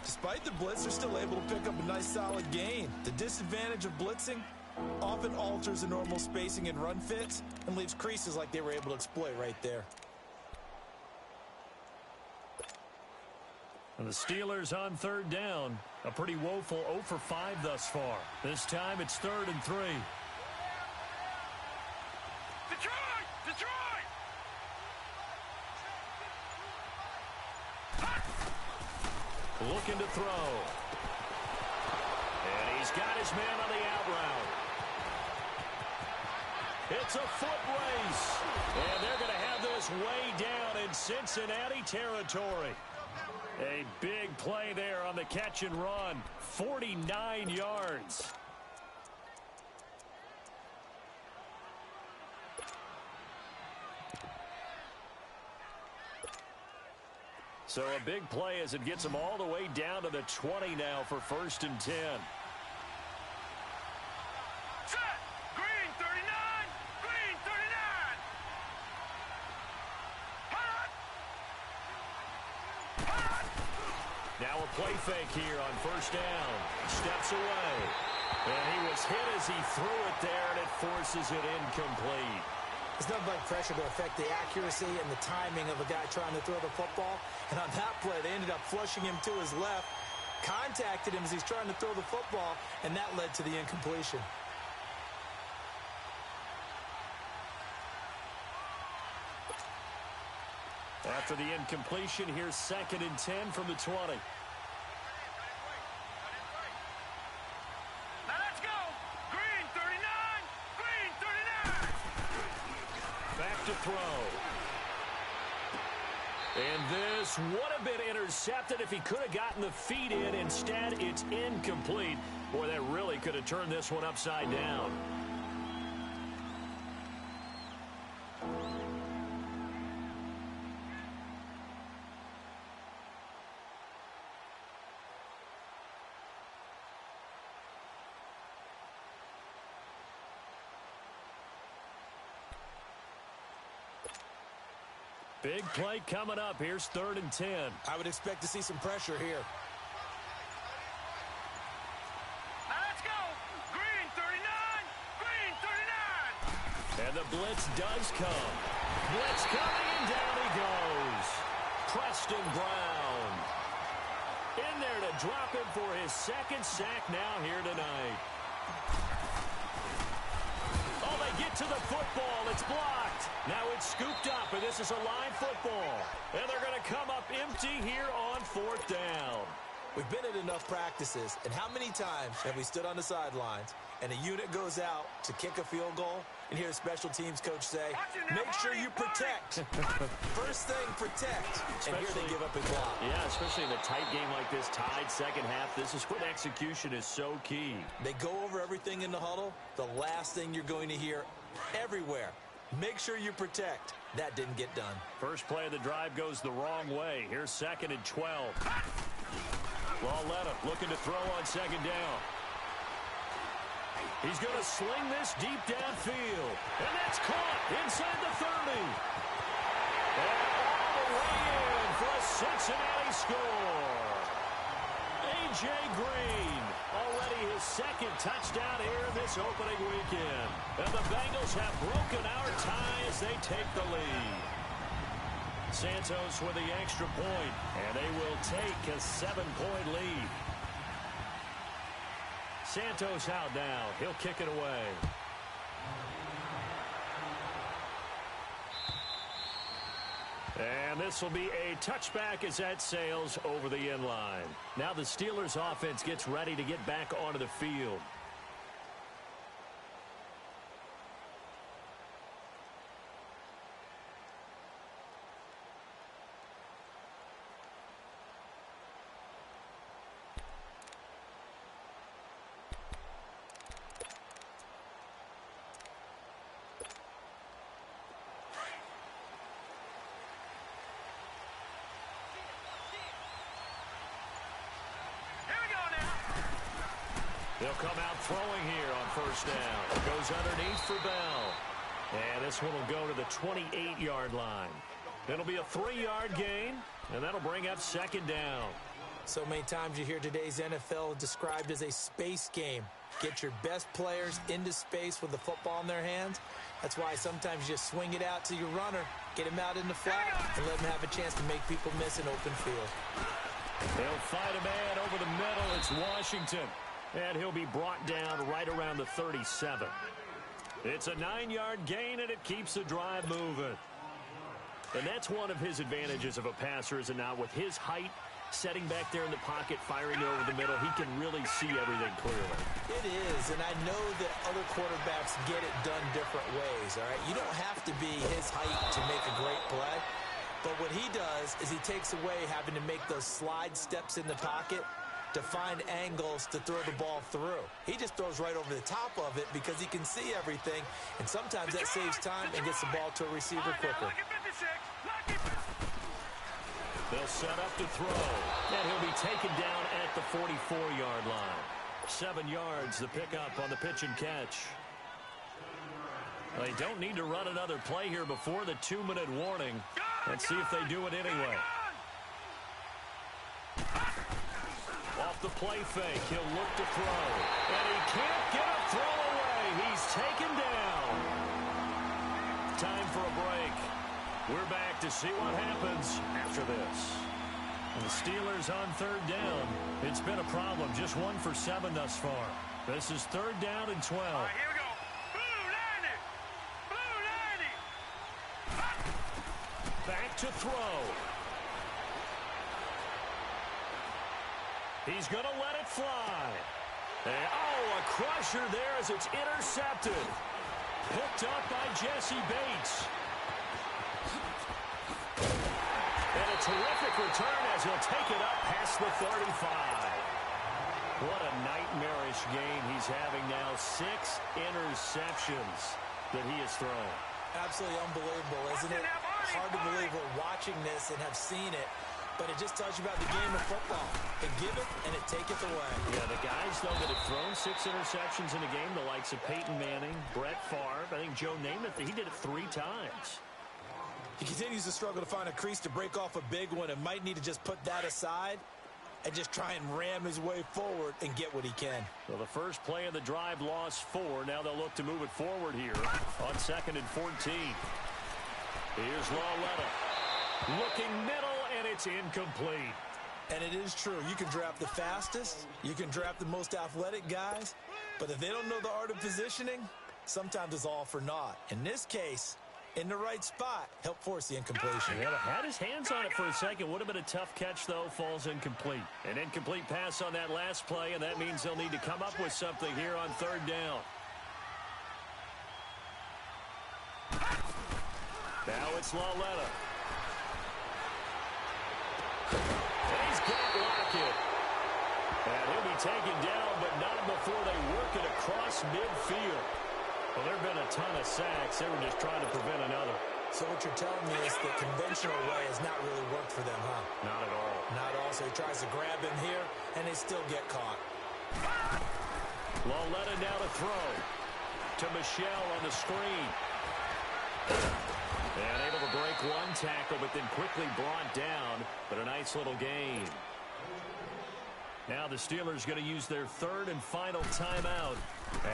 Despite the blitz, they're still able to pick up a nice solid gain. The disadvantage of blitzing often alters the normal spacing and run fits and leaves creases like they were able to exploit right there. And the Steelers on 3rd down. A pretty woeful 0 for 5 thus far. This time it's 3rd and 3. Detroit! Detroit! Looking to throw. And he's got his man on the out route. It's a foot race. And they're going to have this way down in Cincinnati territory. A big play there on the catch and run. 49 yards. So a big play as it gets them all the way down to the 20 now for 1st and 10. Set! Green 39! Green 39! Hot! Hot! Now a play fake here on 1st down. Steps away. And he was hit as he threw it there, and it forces it incomplete. There's nothing like pressure to affect the accuracy and the timing of a guy trying to throw the football. And on that play, they ended up flushing him to his left, contacted him as he's trying to throw the football, and that led to the incompletion. After the incompletion, here's 2nd and 10 from the 20. Now let's go! Green 39! Green 39! Back to throw. And this would have been intercepted if he could have gotten the feet in. Instead, it's incomplete. Boy, that really could have turned this one upside down. Big play coming up. Here's 3rd and 10. I would expect to see some pressure here. Now let's go! Green 39! Green 39! And the blitz does come. Blitz coming, and down he goes. Preston Brown. In there to drop him for his 2nd sack now here tonight. Oh, they get to the football. It's blocked. Now it's scooped up, and this is a line football. And they're going to come up empty here on 4th down. We've been at enough practices, and how many times have we stood on the sidelines and a unit goes out to kick a field goal, and hear the special teams coach say, make sure you protect. First thing, protect. And here they give up a block. Yeah, especially in a tight game like this, tied second half. This is when execution is so key. They go over everything in the huddle. The last thing you're going to hear everywhere, make sure you protect. That didn't get done. First play of the drive goes the wrong way. Here's 2nd and 12. Lauletta looking to throw on 2nd down. He's going to sling this deep downfield. And that's caught inside the 30. And all the way in for a Cincinnati score. A.J. Green, already his 2nd touchdown here this opening weekend. And the Bengals have broken our tie as they take the lead. Santos with the extra point, and they will take a 7-point lead. Santos out now. He'll kick it away. And this will be a touchback as that sails over the end line. Now the Steelers offense gets ready to get back onto the field. They'll come out throwing here on 1st down. Goes underneath for Bell. And this one will go to the 28-yard line. It'll be a 3-yard gain, and that'll bring up 2nd down. So many times you hear today's NFL described as a space game. Get your best players into space with the football in their hands. That's why sometimes you just swing it out to your runner, get him out in the flat, and let him have a chance to make people miss an open field. They'll fight a man over the middle. It's Washington. And he'll be brought down right around the 37. It's a 9-yard gain, and it keeps the drive moving. And that's one of his advantages of a passer, is it not? With his height, setting back there in the pocket, firing over the middle, he can really see everything clearly. It is, and I know that other quarterbacks get it done different ways, all right? You don't have to be his height to make a great play. But what he does is he takes away having to make those slide steps in the pocket to find angles to throw the ball through. He just throws right over the top of it because he can see everything, and sometimes that saves time and gets the ball to a receiver quicker. They'll set up to throw, and he'll be taken down at the 44-yard line. 7 yards, the pickup on the pitch and catch. They don't need to run another play here before the 2-minute warning. Let's see if they do it anyway. Off the play fake, he'll look to throw. And he can't get a throw away. He's taken down. Time for a break. We're back to see what happens after this. And the Steelers on 3rd down. It's been a problem. Just 1 for 7 thus far. This is 3rd down and 12. All right, here we go. Blue 90. Back to throw. He's going to let it fly. And, a crusher there as it's intercepted. Picked up by Jesse Bates. And a terrific return as he'll take it up past the 35. What a nightmarish game he's having now. 6 interceptions that he has thrown. Absolutely unbelievable, isn't it? Hard to believe we're watching this and have seen it. But it just tells you about the game of football. They give it, and it taketh away. Yeah, the guys, though, that have thrown 6 interceptions in a game, the likes of Peyton Manning, Brett Favre, I think Joe Namath, he did it 3 times. He continues to struggle to find a crease to break off a big one and might need to just put that aside and just try and ram his way forward and get what he can. Well, the first play of the drive lost 4. Now they'll look to move it forward here on 2nd and 14. Here's Lauletta. Looking middle. And it's incomplete. And it is true. You can draft the fastest. You can draft the most athletic guys. But if they don't know the art of positioning, sometimes it's all for naught. In this case, in the right spot, helped force the incompletion. Yeah, had his hands on it for a second. Would have been a tough catch, though. Falls incomplete. An incomplete pass on that last play, and that means they'll need to come up with something here on third down. Now it's Lauletta. And he's got Lockett. And he'll be taken down, but not before they work it across midfield. Well, there have been a ton of sacks. They were just trying to prevent another. So what you're telling me is the conventional way has not really worked for them, huh? Not at all. Not at all. So he tries to grab him here, and they still get caught. Lauletta now to throw. To Michelle on the screen. And able to break one tackle, but then quickly brought down. But a nice little gain. Now the Steelers going to use their third and final timeout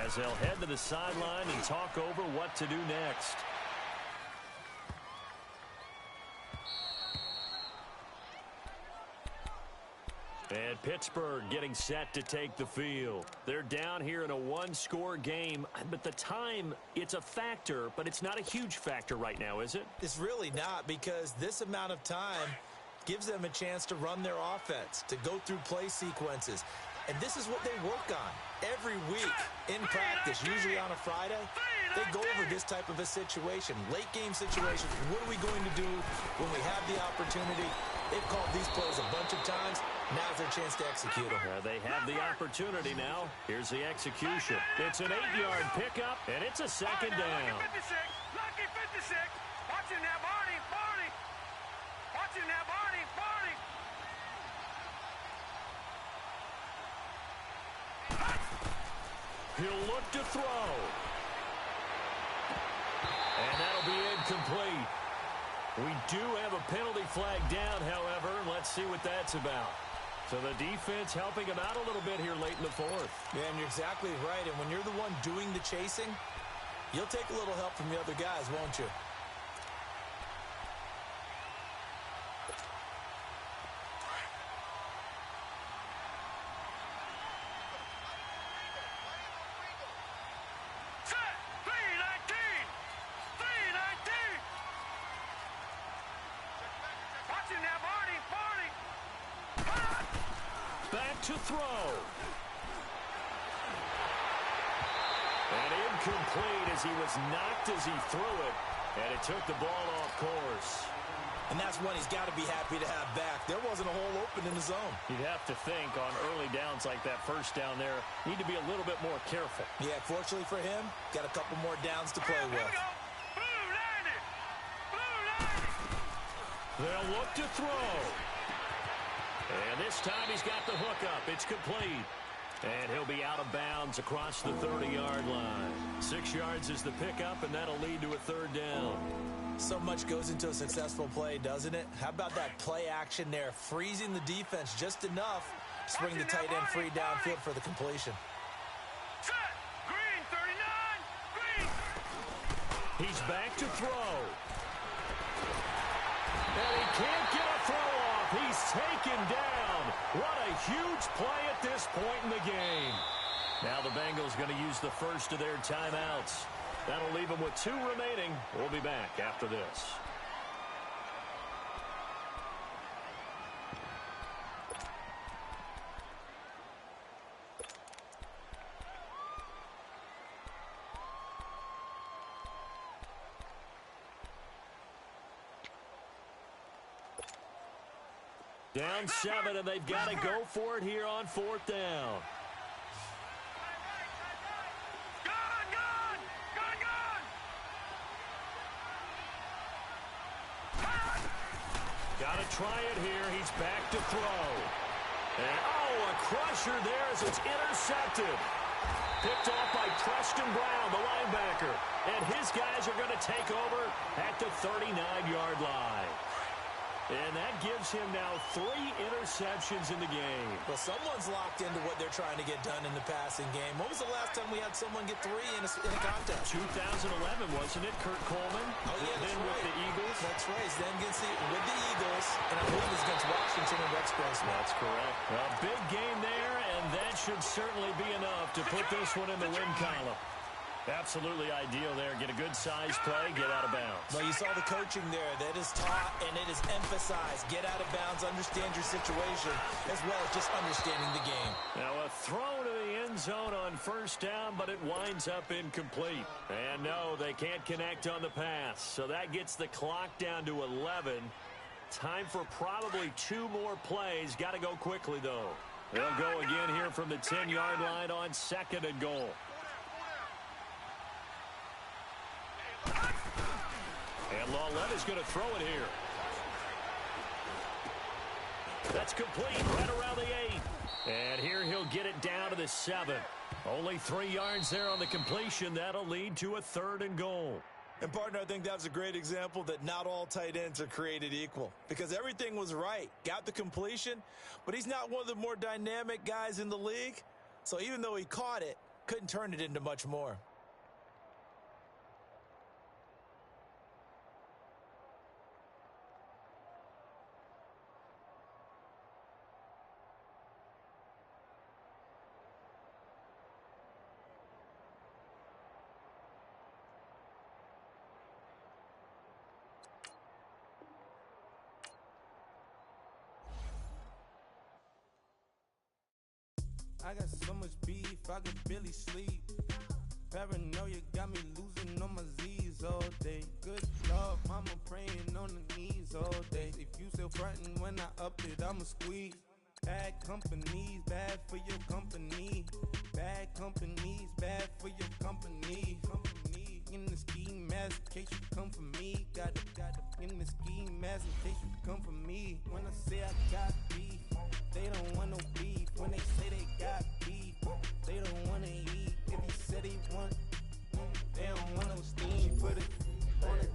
as they'll head to the sideline and talk over what to do next. And Pittsburgh getting set to take the field. They're down here in a one-score game, but the time, it's a factor, but it's not a huge factor right now, is it? It's really not, because this amount of time gives them a chance to run their offense, to go through play sequences. And this is what they work on every week in practice, usually on a Friday. They go over this type of a situation, late-game situation. What are we going to do when we have the opportunity? They've called these plays a bunch of times. Now's their chance to execute them. They have the opportunity now. Here's the execution. It's an 8-yard pickup, and it's a second down. Lucky 56. Watching now, Barney. Watching now, Barney. He'll look to throw. And that'll be incomplete. We do have a penalty flag down, however. Let's see what that's about. So the defense helping him out a little bit here late in the fourth. Yeah, and you're exactly right. And when you're the one doing the chasing, you'll take a little help from the other guys, won't you? To throw. And incomplete as he was knocked as he threw it. And it took the ball off course. And that's one he's got to be happy to have back. There wasn't a hole open in the zone. You'd have to think on early downs like that first down there, need to be a little bit more careful. Yeah, fortunately for him, got a couple more downs to play with. They'll look to throw. And this time he's got the hook up. It's complete. And he'll be out of bounds across the 30-yard line. 6 yards is the pickup, and that'll lead to a third down. So much goes into a successful play, doesn't it? How about that play action there? Freezing the defense just enough to swing the tight end free downfield for the completion. Green, 39, green. He's back to throw. And he can't get a throw off. He's taken down. What a huge play at this point in the game. Now the Bengals going to use the first of their timeouts. That'll leave them with 2 remaining. We'll be back after this. Down 7, and they've got to go for it here on 4th down. Got to try it here. He's back to throw. And, a crusher there as it's intercepted. Picked off by Preston Brown, the linebacker. And his guys are going to take over at the 39-yard line. And that gives him now 3 interceptions in the game. Well, someone's locked into what they're trying to get done in the passing game. When was the last time we had someone get 3 in a contest? 2011, wasn't it? Kurt Coleman? Oh, yeah, that's then right. With the Eagles? That's right. Then with the Eagles, and I believe it was against Washington and Rex Grossman. That's correct. A big game there, and that should certainly be enough to put this one in the win column. Absolutely ideal there. Get a good size play, get out of bounds. Well, you saw the coaching there. That is taught and it is emphasized. Get out of bounds, understand your situation, as well as just understanding the game. Now a throw to the end zone on first down, but it winds up incomplete. And no, they can't connect on the pass. So that gets the clock down to 11. Time for probably 2 more plays. Got to go quickly, though. They'll go again here from the 10-yard line on 2nd and goal. And Lawletta's going to throw it here. That's complete right around the 8. And here he'll get it down to the 7. Only 3 yards there on the completion. That'll lead to a 3rd and goal. And, partner, I think that was a great example that not all tight ends are created equal. Because everything was right. Got the completion, but he's not one of the more dynamic guys in the league. So even though he caught it, couldn't turn it into much more. I got so much beef, I could barely sleep. Paranoia got me losing on my Z's all day. Good Lord, mama praying on the knees all day. If you still frontin' when I up it, I'ma squeeze. Bad companies, bad for your company. Bad companies, bad for your company. In the ski mask, in case you come for me. Got it, in the ski mask, in case you come for me. When I say I got beef, they don't want no beef. When they say they got beef, they don't want to eat. If he said he want, they don't want no steam. Put it on it.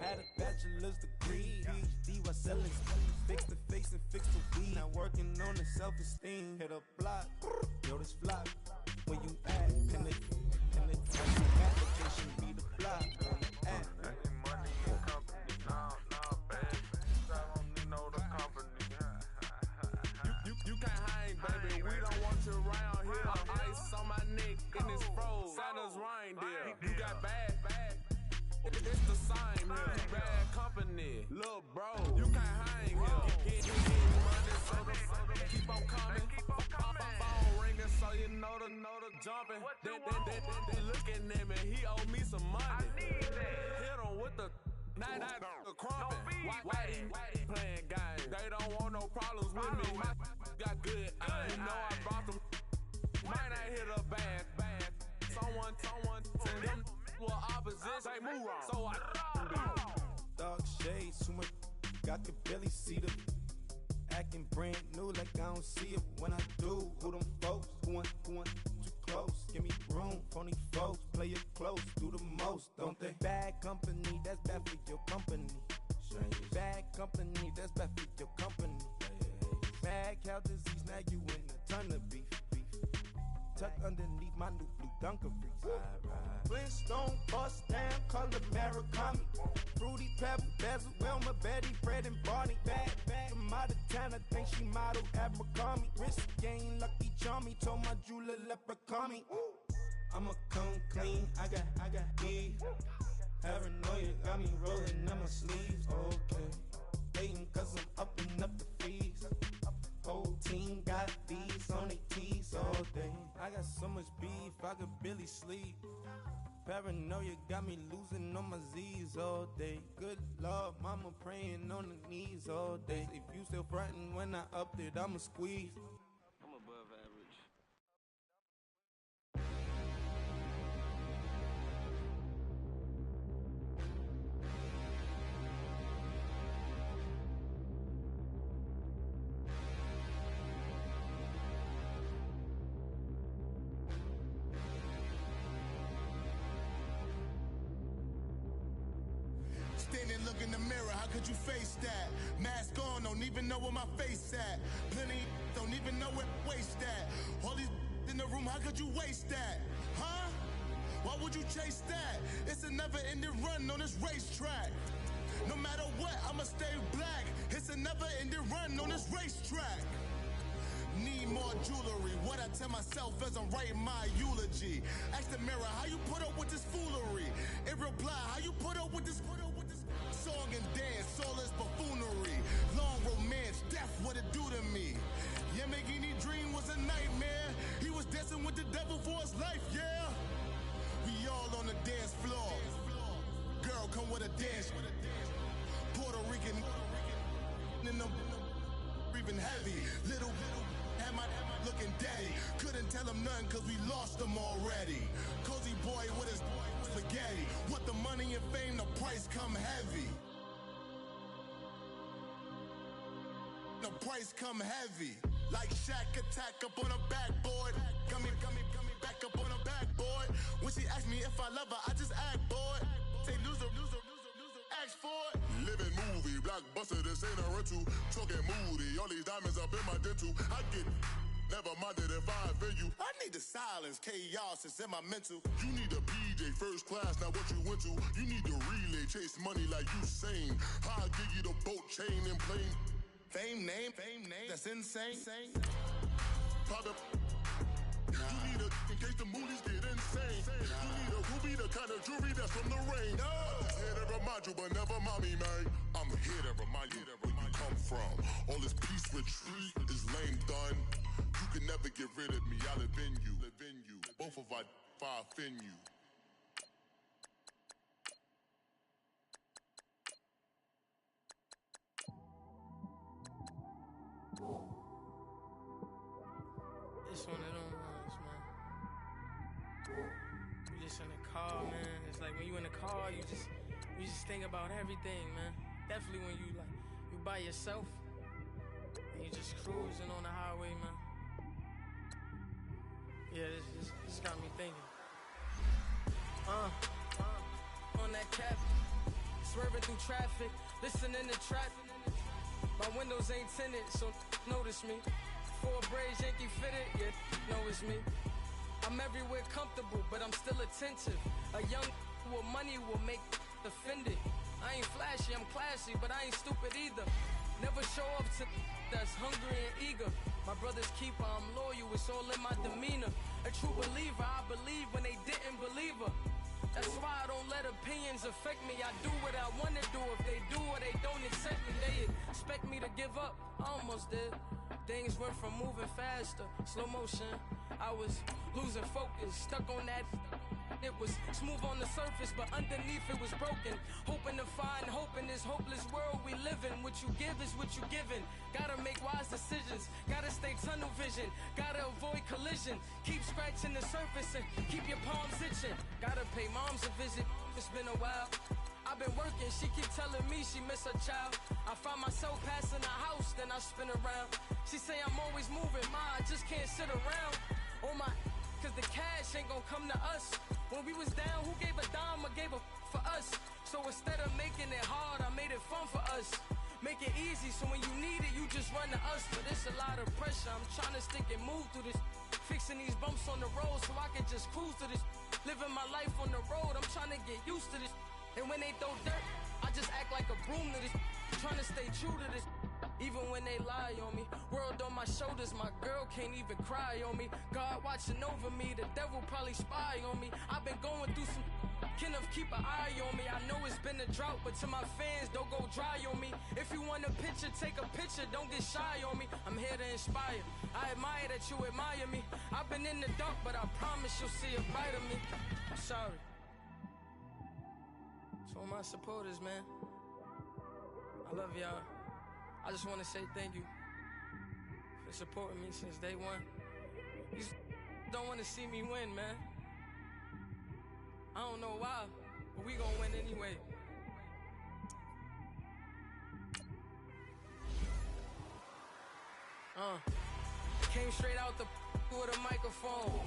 Had a bachelor's degree, PhD while selling speed. Fix the face and fix the weed. Now working on the self-esteem. Hit a block, yo this flop. When you act, pin it. Application be the block. On the act. Money and company, no, baby. I don't need no the company. You can't hang, baby. We don't want you around here. Ice on my neck in this froze. Santa's reindeer. You got bad. It's the same here. You bad company, little bro. You can't hang here. Get money, so the keep on coming. Phone ringing, so you know the jumping. They looking at me. He owe me some money. Hit him with the night the crumping. Whitey playing games. They don't want no problems with me. My got good. You know I brought them. Might not hit a bad. Someone send them. Well, opposition, they move wrong. So I Dark shades, too much. I could barely see them. Acting brand new like I don't see it when I do. Who them folks? Who want too close? Give me room, phony folks. Play it close, do the most, don't they? Bad company, that's bad for your company. Bad company, that's bad for your company. Mad cow disease, now you in a ton of beef. Tuck underneath my new blue Dunkaroos. Flintstone bust down, color Murakami. Fruity Pebble, Basil, Wilma, Betty, Fred, and Barney. Bad from out of town, I think she model Abercrombie. Wrist game, Lucky Charmy, told my jeweler leprechaun. I'ma come clean, I got beef. Paranoia got me rolling in my sleeves. Okay, hating cause I'm upping up the fees. Whole team got these on their tees all day. I got so much beef, I could barely sleep. Paranoia got me losing on my Z's all day. Good Lord, mama praying on the knees all day. If you still frontin' when I up it, I'ma squeeze. I'm above average. Standing, look in the mirror, how could you face that? Mask on, don't even know where my face at. Plenty, don't even know where waist at. All these in the room, how could you waste that? Huh? Why would you chase that? It's a never-ending run on this racetrack. No matter what, I'ma stay black. It's a never-ending run on this racetrack. Need more jewelry. What I tell myself as I'm writing my eulogy. Ask the mirror, how you put up with this foolery? It reply, how you put up with this song and dance, soulless buffoonery. Long romance, death, what it do to me? Yamagini dream was a nightmare. He was dancing with the devil for his life, yeah. We all on the dance floor. Girl, come with a dance. Puerto Rican in the breathing heavy. Little had my looking daddy. Couldn't tell him nothing cause we lost him already. Cozy boy with his spaghetti. What the money and fame, the price come heavy. The price come heavy. Like Shaq attack up on a backboard. Gummy, back up on a backboard. When she asked me if I love her, I just act bored. Say loser, ask for it. Living movie, blockbuster, this ain't a rental. Talking moody, all these diamonds up in my dental. I get never minded if I offend you. I need the silence, chaos is in my mental. You need a PJ, first class, not what you went to. You need the relay, chase money like you sane. I'll give you the boat, chain, and plane. Fame name, that's insane. Private. You need a, in case the movies get insane. You need a ruby, the kind of jewelry that's from the rain. I'm just here to remind you, but never mommy, man. I'm here to remind you where you come from. All this peace retreat is lame done. You can never get rid of me, I live in you. Both of our offend you. It's one of them ones, man. You just in the car, man. It's like when you in the car, you just think about everything, man. Definitely when you by yourself and you just cruising on the highway, man. Yeah, this got me thinking. On that cap, swerving through traffic, listening to trap. My windows ain't tinted, so notice me. 4 braids, Yankee fitted, yeah, know it's me. I'm everywhere comfortable, but I'm still attentive. A young with money will make offended. I ain't flashy, I'm classy, but I ain't stupid either. Never show up to that's hungry and eager. My brother's keeper, I'm loyal, it's all in my demeanor. A true believer, I believe when they didn't believe her. That's why I don't let opinions affect me. I do what I want to do. If they do or they don't accept me, they expect me to give up. I almost did. Things went from moving faster, slow motion. I was losing focus, stuck on that. It was smooth on the surface, but underneath it was broken. Hoping to find hope in this hopeless world we live in. What you give is what you given. Gotta make wise decisions. Gotta stay tunnel vision. Gotta avoid collision. Keep scratching the surface and keep your palms itching. Gotta pay moms a visit. It's been a while. I've been working, she keep telling me she miss her child. I find myself passing the house, then I spin around. She say I'm always moving, I just can't sit around. Oh my, cause the cash ain't gonna come to us. When we was down, who gave a dime or gave a for us? So instead of making it hard, I made it fun for us. Make it easy, so when you need it, you just run to us. But it's a lot of pressure, I'm trying to stick and move through this. Fixing these bumps on the road so I can just cruise to this. Living my life on the road, I'm trying to get used to this. And when they throw dirt, I just act like a broom to this. Trying to stay true to this. Even when they lie on me. World on my shoulders, my girl can't even cry on me. God watching over me, the devil probably spy on me. I've been going through some can of keep an eye on me. I know it's been a drought, but to my fans, don't go dry on me. If you want a picture, take a picture, don't get shy on me. I'm here to inspire. I admire that you admire me. I've been in the dark, but I promise you'll see a bright of me. I'm sorry. To all my supporters, man, I love y'all. I just want to say thank you for supporting me since day one. You don't want to see me win, man. I don't know why, but we gonna win anyway. Came straight out the with a microphone.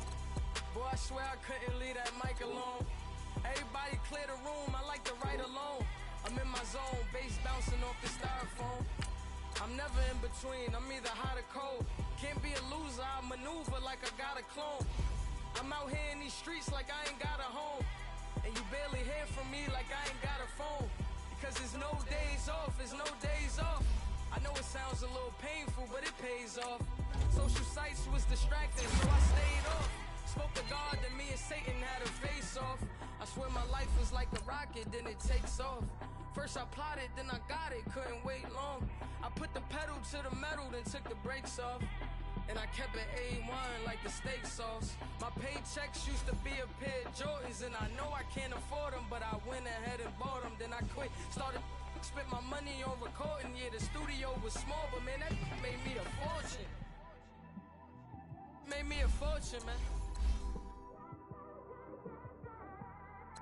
Boy, I swear I couldn't leave that mic alone. Everybody clear the room, I like to write alone. I'm in my zone, bass bouncing off the styrofoam. I'm never in between, I'm either hot or cold. Can't be a loser, I maneuver like I got a clone. I'm out here in these streets like I ain't got a home. And you barely hear from me like I ain't got a phone. Because there's no days off, there's no days off. I know it sounds a little painful, but it pays off. Social sites was distracting, so I stayed off. Spoke to God, then me and Satan had a face off. I swear my life was like a rocket, then it takes off. First I plotted, then I got it, couldn't wait long. I put the pedal to the metal, then took the brakes off. And I kept it A1 like the steak sauce. My paychecks used to be a pair of Jordans, and I know I can't afford them, but I went ahead and bought them. Then I quit, started spent my money on recording. Yeah, the studio was small, but man, that made me a fortune. Made me a fortune, man.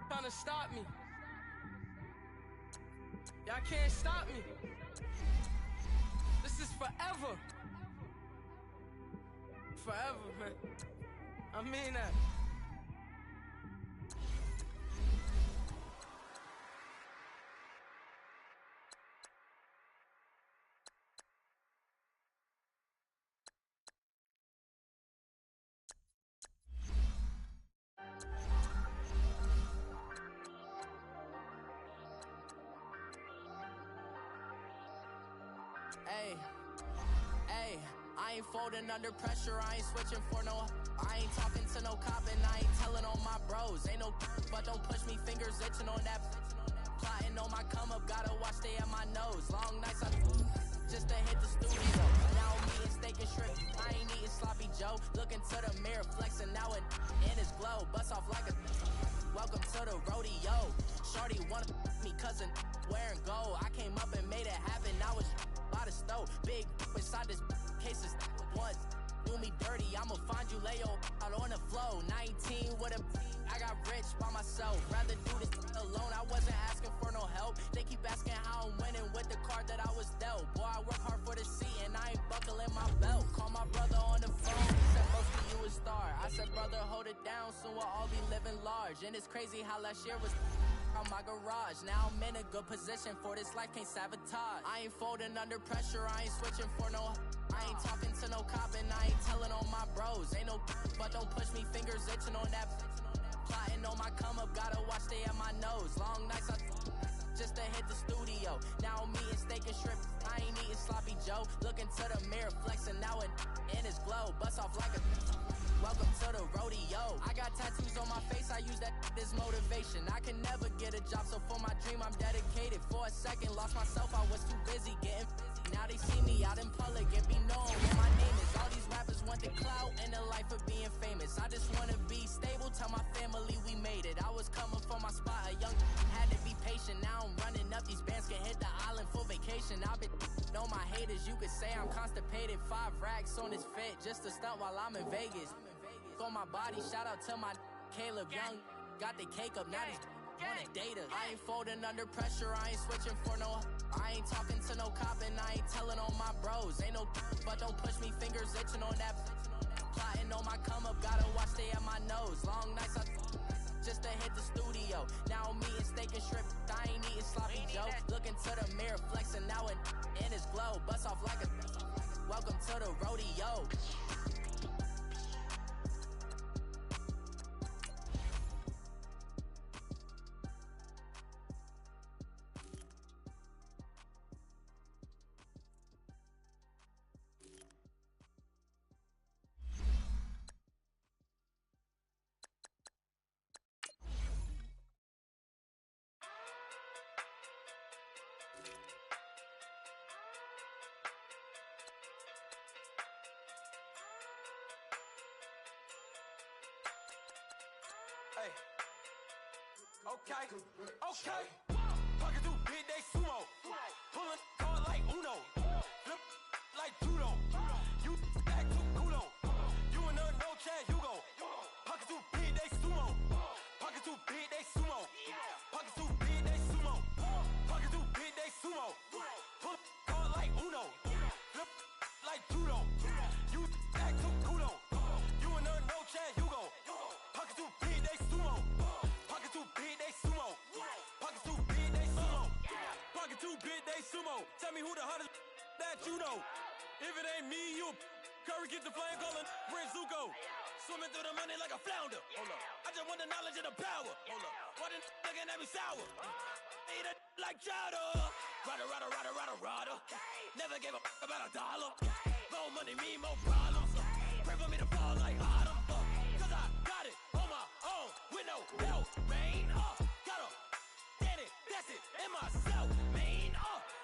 Trying to stop me. Y'all can't stop me. This is forever. Forever, man. I mean that. Hey, I ain't folding under pressure, I ain't switching for no. I ain't talking to no cop and I ain't telling on my bros. Ain't no but don't push me, fingers itching on that. Plotting on my come up, gotta watch stay at my nose. Long nights I just to hit the studio. Now I'm eating steak and shrimp, I ain't eating sloppy Joe. Looking to the mirror, flexing now it in his glow. Bust off like a welcome to the rodeo. Shorty wanna me cousin wearing gold. I came up and made it happen, now it's by the stove. Big inside this cases once do me dirty, I'ma find you Leo out on the flow. 19 with a I got rich by myself. Rather do this alone, I wasn't asking for no help. They keep asking how I'm winning with the card that I was dealt. Boy, I work hard for the seat and I ain't buckling my belt. Call my brother on the phone, he said most of you a star. I said brother hold it down, soon we'll all be living large. And it's crazy how last year was on my garage. Now I'm in a good position for this life, can't sabotage. I ain't folding under pressure, I ain't switching for no. I ain't talking to no cop and I ain't telling on my bros. Ain't no but don't push me, fingers itching on that. Plotting on my come up, gotta watch stay at my nose. Long nights I just to hit the studio. Now I'm eating steak and shrimp, I ain't eating sloppy Joe. Looking to the mirror, flexing now it in his glow. Bust off like a welcome to the rodeo. I got tattoos on my face, I use that as motivation. I can never get a job, so for my dream I'm dedicated. For a second, lost myself, I was too busy getting now they see me out in public and be known what my name is. All these rappers want the clout and the life of being famous. I just wanna be stable, tell my family we made it. I was coming for my spot, a young had to be patient. Now I'm running up, these bands can hit the island for vacation. I've been know my haters, you could say I'm constipated. 5 racks on his fit, just to stunt while I'm in Vegas. On my body, shout out to my Caleb Young, got the cake up, now these wanna date us. I ain't folding under pressure, I ain't switching for no. I ain't talking to no cop and I ain't telling on my bros. Ain't no but don't push me, fingers itching on that. Plotting on my come up, gotta watch stay at my nose. Long nights I just to hit the studio. Now I'm eating steak and shrimp, I ain't eating sloppy Joe. Looking to the mirror, flexing now it in his glow. Bust off like a welcome to the rodeo. Hey. Okay. Pocket too big, they sumo. Pulling card like Uno. Flip like judo. You act too kudo. You in a no chance, you go. Pocket too big, they sumo. Pocket too big, they sumo. Pocket too big, they sumo. Pocket too big, they sumo. Pull card like Uno. Flip like judo. You act too kudo. You in a no chance, you go. Pocket too big, they sumo. Pocket too big, they sumo. Pocket too big, they sumo. Pocket too big, they sumo. Tell me who the hottest that you know. If it ain't me, you Curry get the flame calling Prince Zuko. Swimming through the money like a flounder. Hold up. I just want the knowledge and the power. Hold up. Why the looking at me sour? Eat it like chowder. Rada. Never gave a about $1. More money mean more problems. fall like autumn, cause I got it on my own with no help, man. Gotta get it, that's it, in myself, man.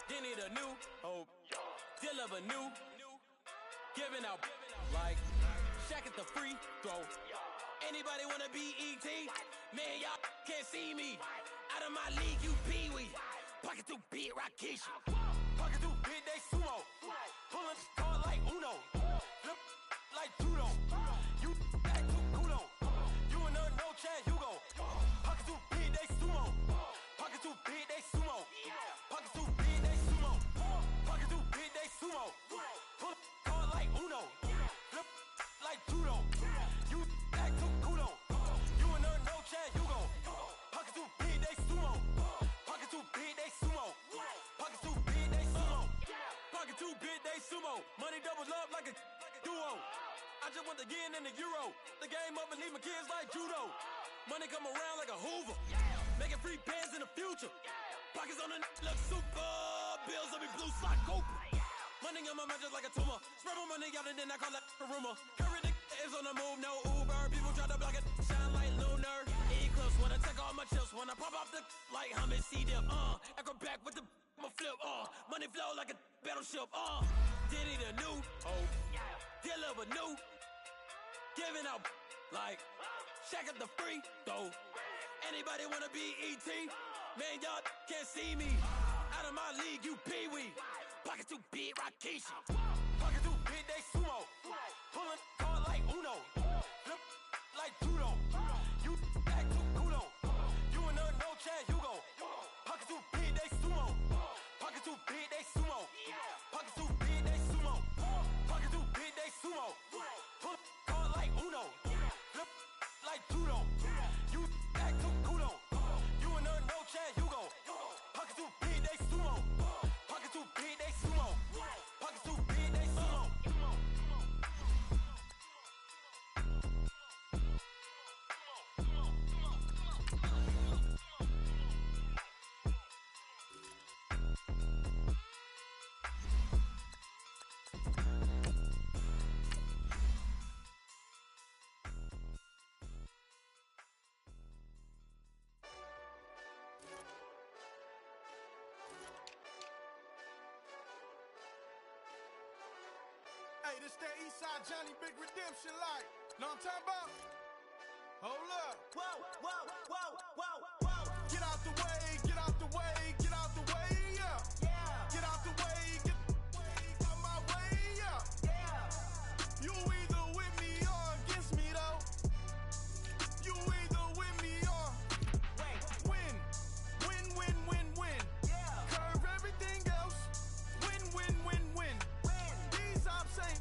They need a new hope, deal of a new, giving out like Shaq at the free throw. Anybody wanna be E.T.? Man, y'all can't see me. Out of my league, you pee-wee. Pocket too big, Rakishi. Pocket too big, they sumo. Pulling card like Uno. Flip like judo. You act too culo. You in there, no chance, you go. Pocket too big, they sumo. Pocket too big, they sumo. Pocket too big, they sumo. Pocket too big, they sumo. Pull card like Uno. Flip like judo. You act too culo. You in there, no chance, you go. Pocket too big, they sumo. Pocket too big, they sumo. Pocket too big, they sumo. Pocket too big, they sumo. Money doubles up like a duo. I just want the yen and the euro. The game up and leave my kids like judo. Money come around like a Hoover. Making free bands in the future. Pockets on the look super. Bills on me blue slot Cooper. Money on my mind just like a tumor. Spread my money out and then I call that a rumor. Current is on the move, no Uber. People try to block it, shine like lunar. Eclipse, wanna take all my chips, wanna pop off the like hummus, see them, echo back with the my flip, money flow like a battleship, Did it a new, deal of a new, giving out like Shaq at the free throw. Anybody wanna be E.T.? Man, y'all can't see me. Out of my league, you pee-wee. Pocket too big, Rakishi. Pocket too big, they sumo. Pulling card like Uno. Flip like judo. You act too culo. You in there, no chance, you go. Pocket too big, they sumo. Pocket too big, they sumo. Pocket too big, they sumo. Pocket too big, they sumo. Pull card like Uno. Flip like judo. You act too culo. You in there, no chance, you go. Pocket too big, they sumo. Pocket too big, they sumo. Pocket too big, they sumo. Hey, this that Eastside Johnny Big Redemption like. Know what I'm talking about? Hold up. Whoa, whoa, whoa, whoa, whoa. Get out the way, get out the way, get out the way, yeah. Get out the way, get out my way, yeah. You either with me or against me though. You either with me or win. Win, win, win, win. Curve everything else. Win, win, win, win. These I'm saying.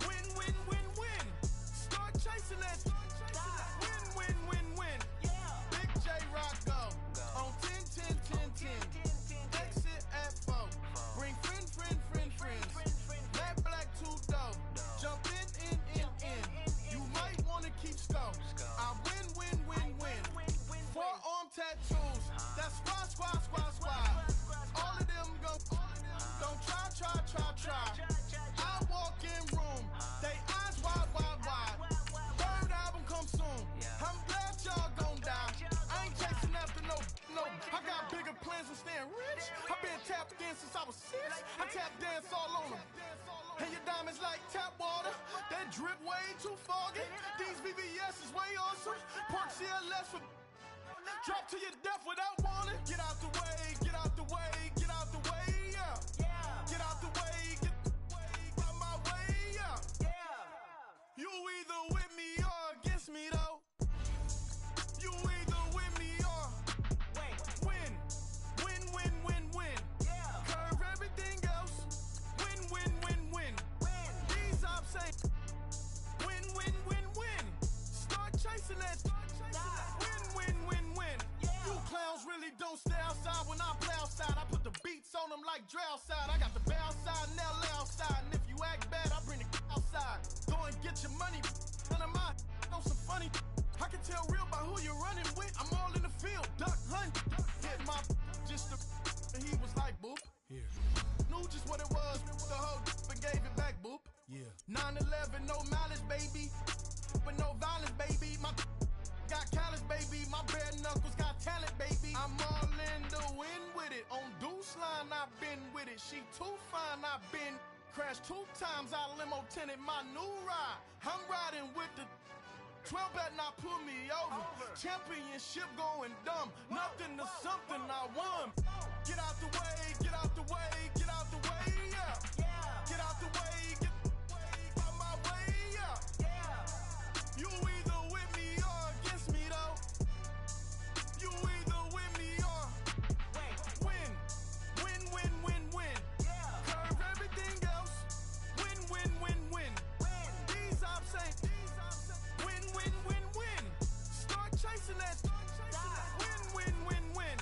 Win, win, win, win. Start chasing that. Win, win, win, win. Big J Rock go. On 10, 10, 10, 10. Exit at 4. Bring friend, friend, friend, friends. Black, black, two dough. Jump in. You might wanna keep score. I win, win, win, win. Forearm tattoos. That's squad. All of them go. Don't try. I walk in room. They eyes wide. Third album come soon. I'm glad y'all gon' die. I ain't chasing after no. I got bigger plans than staying rich. I been tapped in since I was 6. I tap dance all on them. And your diamonds like tap water. That drip way too foggy. These VVS is way awesome. Park CLS for drop to your death without warning. Get out the way, get out the way, get out the way, yeah. Get out the way, get out my way, yeah. You either with me or against me though. You either with me or win. Win, win, win, win. Curve everything else. Win, win, win, win. These I'm saying. Win, win, win, win. Start chasing that. Win, win, win, win. You clowns really don't stay outside when I play outside. I put the beats on them like Dre outside. I got the bounce side and LA outside. And if you act bad, I bring the outside. Go and get your money. None of my know some funny. I can tell real by who you're running with. I'm all in the field. Duck hunt. Hit my just the and he was like boop. Here. Knew just what it was. The whole and gave it back boop. Yeah. 9/11, no malice, baby. But no violence, baby. My got callous, baby. My bare knuckles got talent, baby. I'm all in the wind with it. On Deuce line, I've been with it. She too fine, I've been crashed 2 times. I limo tinted my new ride. I'm riding with the 12 better not pull me over. Championship going dumb. Nothing to something I won. Get out the way, get out the way, get out the way, yeah. Get out the way, get out my way, yeah. You either with me or against me, though. You either with me or win. Win, win, win, win. Curve everything else. Win, win, win, win. These I'm saying. Win, win, win, win. Start chasing that. Win, win, win, win.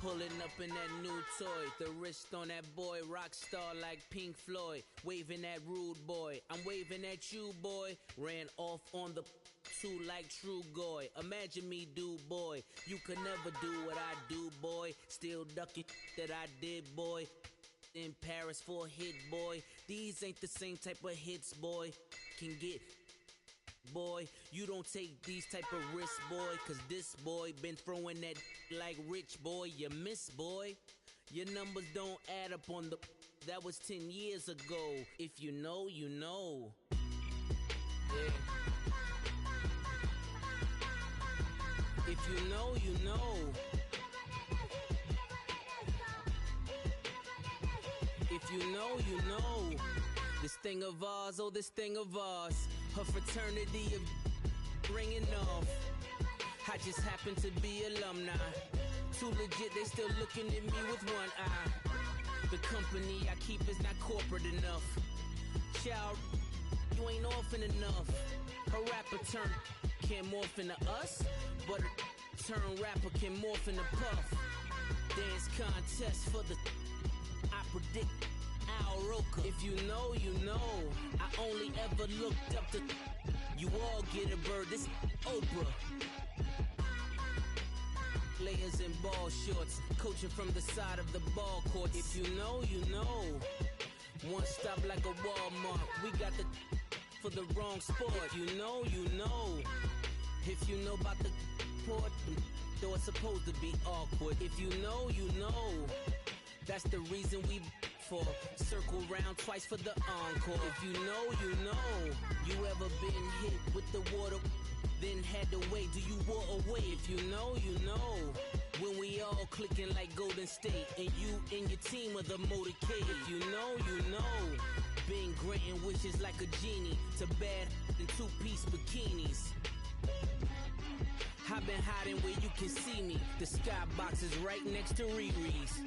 Pulling up in that new toy, the wrist on that boy, rock star like Pink Floyd, waving at rude boy, I'm waving at you boy, ran off on the 2 like True Goy, imagine me do boy, you could never do what I do boy, still ducking that I did boy, in Paris for a hit boy, these ain't the same type of hits boy, can get boy, you don't take these type of risks, boy, cause this boy been throwing that like rich boy, you miss, boy. Your numbers don't add up on the, that was 10 years ago. If you know, you know. Yeah. If you know, you know. If you know, you know. This thing of ours, oh, this thing of ours. Her fraternity of ringing off. I just happen to be alumni. Too legit, they still looking at me with one eye. The company I keep is not corporate enough. Child, you ain't orphan enough. A rapper turn can't morph into us, but a turn rapper can morph into Puff. Dance contest for the I predict Al Roker. If you know, you know. I only ever looked up to you all get a bird. This Oprah. Players in ball shorts, coaching from the side of the ball court. If you know, you know. One stop like a Walmart. We got the for the wrong sport. If you know, you know. If you know about the port, though it's supposed to be awkward. If you know, you know. That's the reason we for circle round twice for the encore. If you know, you know. You ever been hit with the water? Then had to wait, do you walk away? If you know, you know. When we all clicking like Golden State, and you and your team are the motorcade. If you know, you know. Been granting wishes like a genie to bad in 2-piece bikinis. I've been hiding where you can see me. The skybox is right next to Riri's.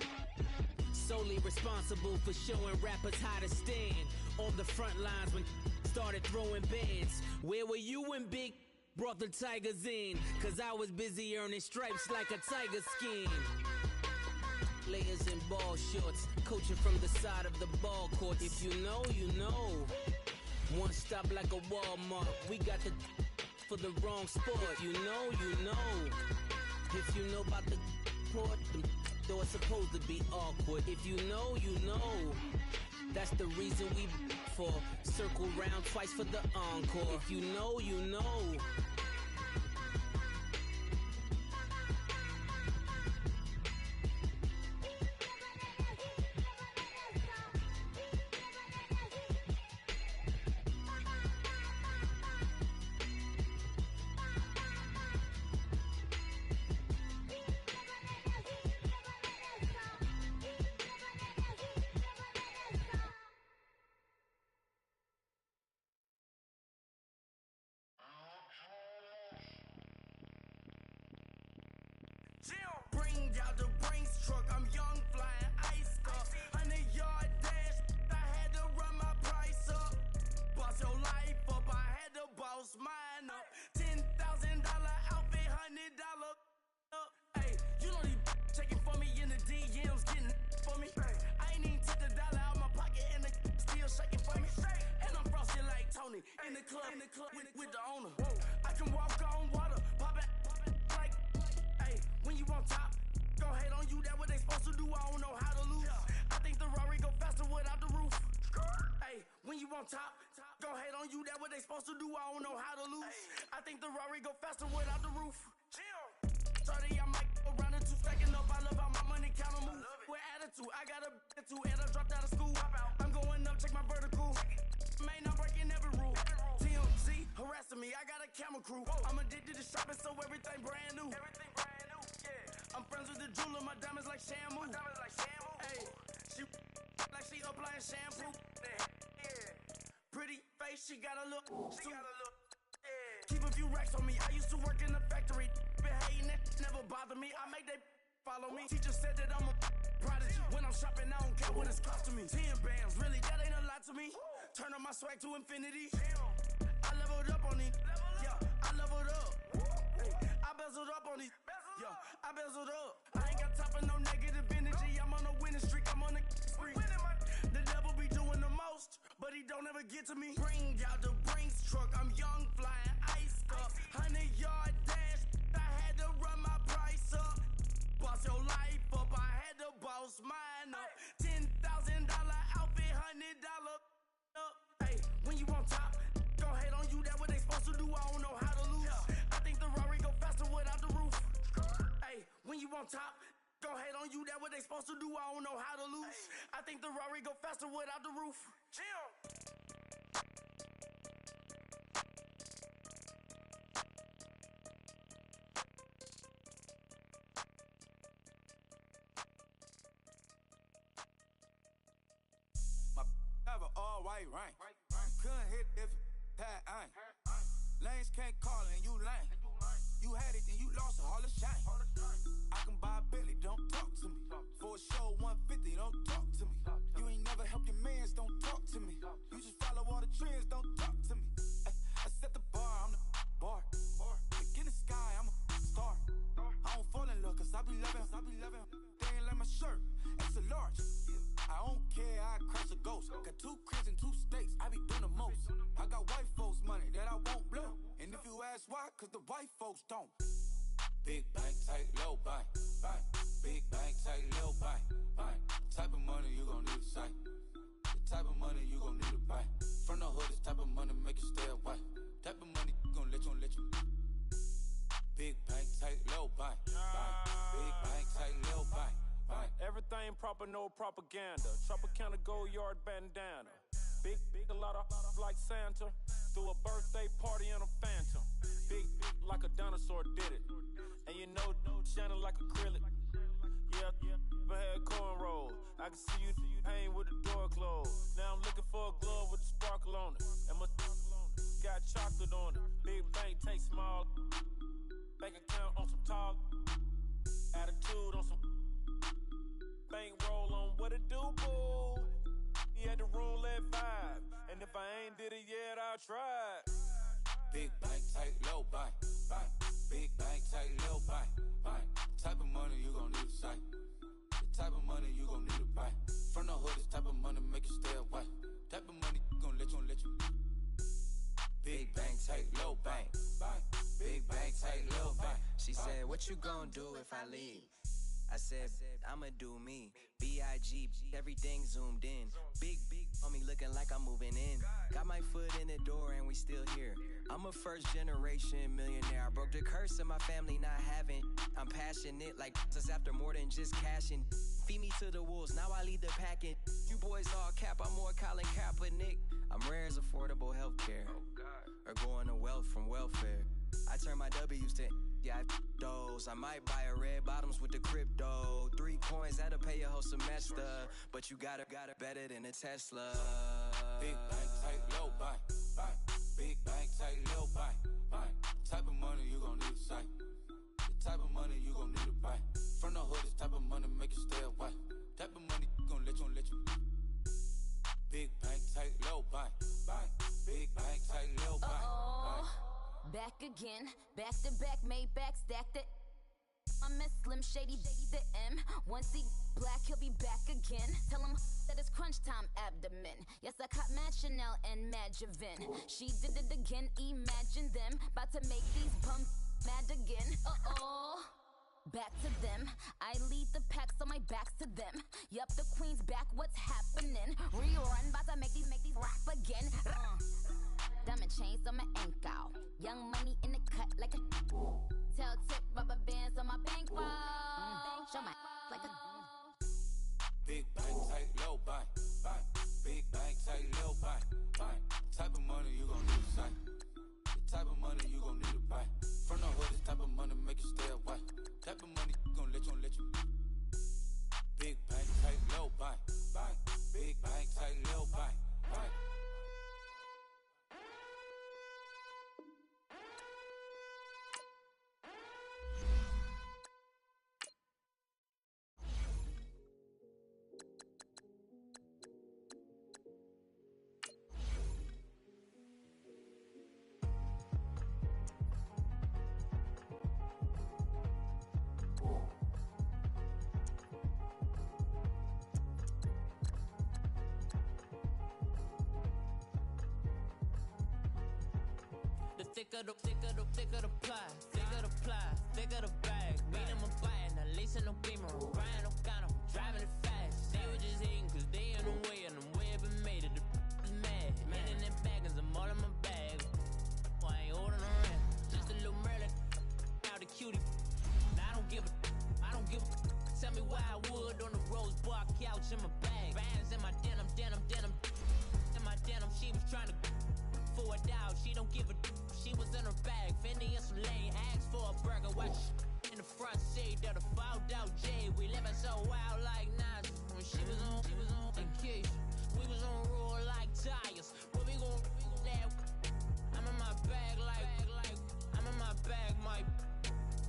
Solely responsible for showing rappers how to stand on the front lines when started throwing bands. Where were you when Big brought the Tigers in? Cause I was busy earning stripes like a tiger skin. Players in ball shorts, coaching from the side of the ball court. If you know, you know. One stop like a Walmart. We got the for the wrong sport. If you know, you know. If you know about the port, though it's supposed to be awkward. If you know, you know. That's the reason we for circle round twice for the encore. If you know, you know. Bring out the Brinks truck, I'm young, flying ice up. 100-yard dash, I had to run my price up. Boss your life up, I had to boss mine up. $10,000 outfit, $100 up. Hey, you know these checking for me in the DMs, getting for me. I ain't even took the dollar out my pocket and the still shaking for me. And they supposed to do, I don't know how to lose. I think the Rari go faster without the roof. 30, I might go around the two, stacking up. I love how my money counter move. With attitude, I got a attitude, and I dropped out of school. I'm going up, check my vertical. Man, I'm breaking every rule. TMZ harassing me, I got a camera crew. I'm addicted to shopping, so everything brand new. I'm friends with the jeweler, my diamonds like shampoo. Hey, she like she applying shampoo. Pretty face, she got a look. Keep a few racks on me. I used to work in the factory. Been hating it, never bother me. I make they follow me. Teacher said that I'm a prodigy. When I'm shopping, I don't care what it's costing me. 10 bands, really, that ain't a lot to me. Turn on my swag to infinity. I leveled up on these. Yeah, I leveled up. Hey, I bezeled up on these. Yeah, I bezeled up. I ain't got time for no negative energy. I'm on a winning streak. I'm on a spree. The devil be doing the most, but he don't ever get to me. Bring out the Brinks truck. I'm young, flying, iced up. 100-yard dash. I had to run my price up. Boss your life up. I had to boss mine up. $10,000 outfit, $100 up. Hey, when you on top, don't hate on you. That's what they supposed to do. I don't know how to lose. I think the Rari go faster without the roof. Hey, when you on top, don't hate on you. That's what they supposed to do. I don't know how to lose. I think the Rari go faster without the roof. My have an all-white rank. Couldn't hit if that ain't. Lanes can't call and you lame. You had it, then you lost all the shine. I can buy a Billy, don't talk to me. For a show 150, don't talk to me. You ain't never helped your mans, don't talk to me. You just follow all the trends, don't talk to me. I set the bar, I'm the bar. Look in the sky, I'm a star. I don't fall in love, cause I be loving. They ain't like my shirt, extra large. I don't care, I crash a ghost. Got 2 cribs in 2 states, I be doing the most. I got white folks money that I won't blow. And if you ask why, cause the white folks don't. Big bank, tight, low bank. Big bank, tight, low bank. Type of money you gon' need to sight. The type of money you gon' need to buy. From the hood, this type of money make you stay away. Type of money gon' let you. Big bank, tight, low bank. Big bank, tight, low bank. Everything proper, no propaganda. Tropicana gold yard bandana. Big, a lot of like Santa. Threw a birthday party in a phantom. Big like a dinosaur did it. And you know, shining like acrylic. Yeah, but had cornrows. I can see you hang with the door closed. Now I'm looking for a glove with a sparkle on it. And my got chocolate on it. Big bank, take small. Bank account on some tall. Attitude on some. Bank roll on what it do, boo. He had the roulette vibe. And if I ain't did it yet, I'll try. Big bank, tight, low bank. Big bank, tight, low bank. Type of money you gon' need to sight. The type of money you gon' need to buy. From the hood, this type of money make you stay away. Type of money gon' let you. Big bank, tight, low bank. Big bank, tight, low bank. She said, what you gon' do if I leave? I said, I'ma do me. B.I.G. Everything zoomed in. Big on me looking like I'm moving in. Got my foot in the door and we still here. I'm a first generation millionaire. I broke the curse of my family not having. I'm passionate like just after more than just cashing. Feed me to the wolves, now I lead the packing. You boys all cap, I'm more Colin Kaepernick. I'm rare as affordable healthcare. Or going to wealth from welfare. I turn my W's to those. I might buy a red bottoms with the crypto. 3 coins, that'll pay your whole semester. But you got it better than a Tesla. Big bank, tight, low bank. Big bank, tight, low bank. Type of money you gon' need to sight. The type of money you gon' need to buy. From the hood, this type of money make you stay away. Type of money gon' let you. Big bank, tight, low bank. Big bank, tight, low bank. Back again, back to back, made back, stacked it. I miss Slim Shady, the M. Once he black, he'll be back again. Tell him that it's crunch time abdomen. Yes, I caught Mad Chanel and Mad Javin. She did it again, imagine them. About to make these pumps mad again. Back to them. I lead the pack, so my back's to them. Yup, the queen's back, what's happening? Rerun, about to make these rap again. Diamond chains on my ankle. Young money in the cut like a tail tip, rubber bands on my bankroll. Show my like a big bank, tight, low buy. Big bank, tight, low buy. Type of money you gon' need to sight. The type of money you gon' need to buy. From the hood, this type of money make you stay away. Type of money gon' let you. Big bank, tight, low buy. Big bank, tight, low buy. Thicker the ply, thicker the bag. Mean I'm a buyer, now lacing no beamer. I'm Brian O'Connor, I'm driving it fast. They were just hating cause they in the way, and I'm way up and made it. The is mad. Man in them baggins, I'm all in my bag. I ain't holding around. Just a little Merlin, out the cutie. Now I don't give a. Tell me why I would on the rose bar couch in my bag. Bands in my denim. In my denim, she was trying to for a doubt. She don't give a. She was in her bag, Fendi and some lane, asked for a burger, watch in the front seat of the fouled out J. We living so wild like Nas. When she was on vacation, we was on roll like tires. What we gon' that? I'm in my bag like I'm in my bag, Mike.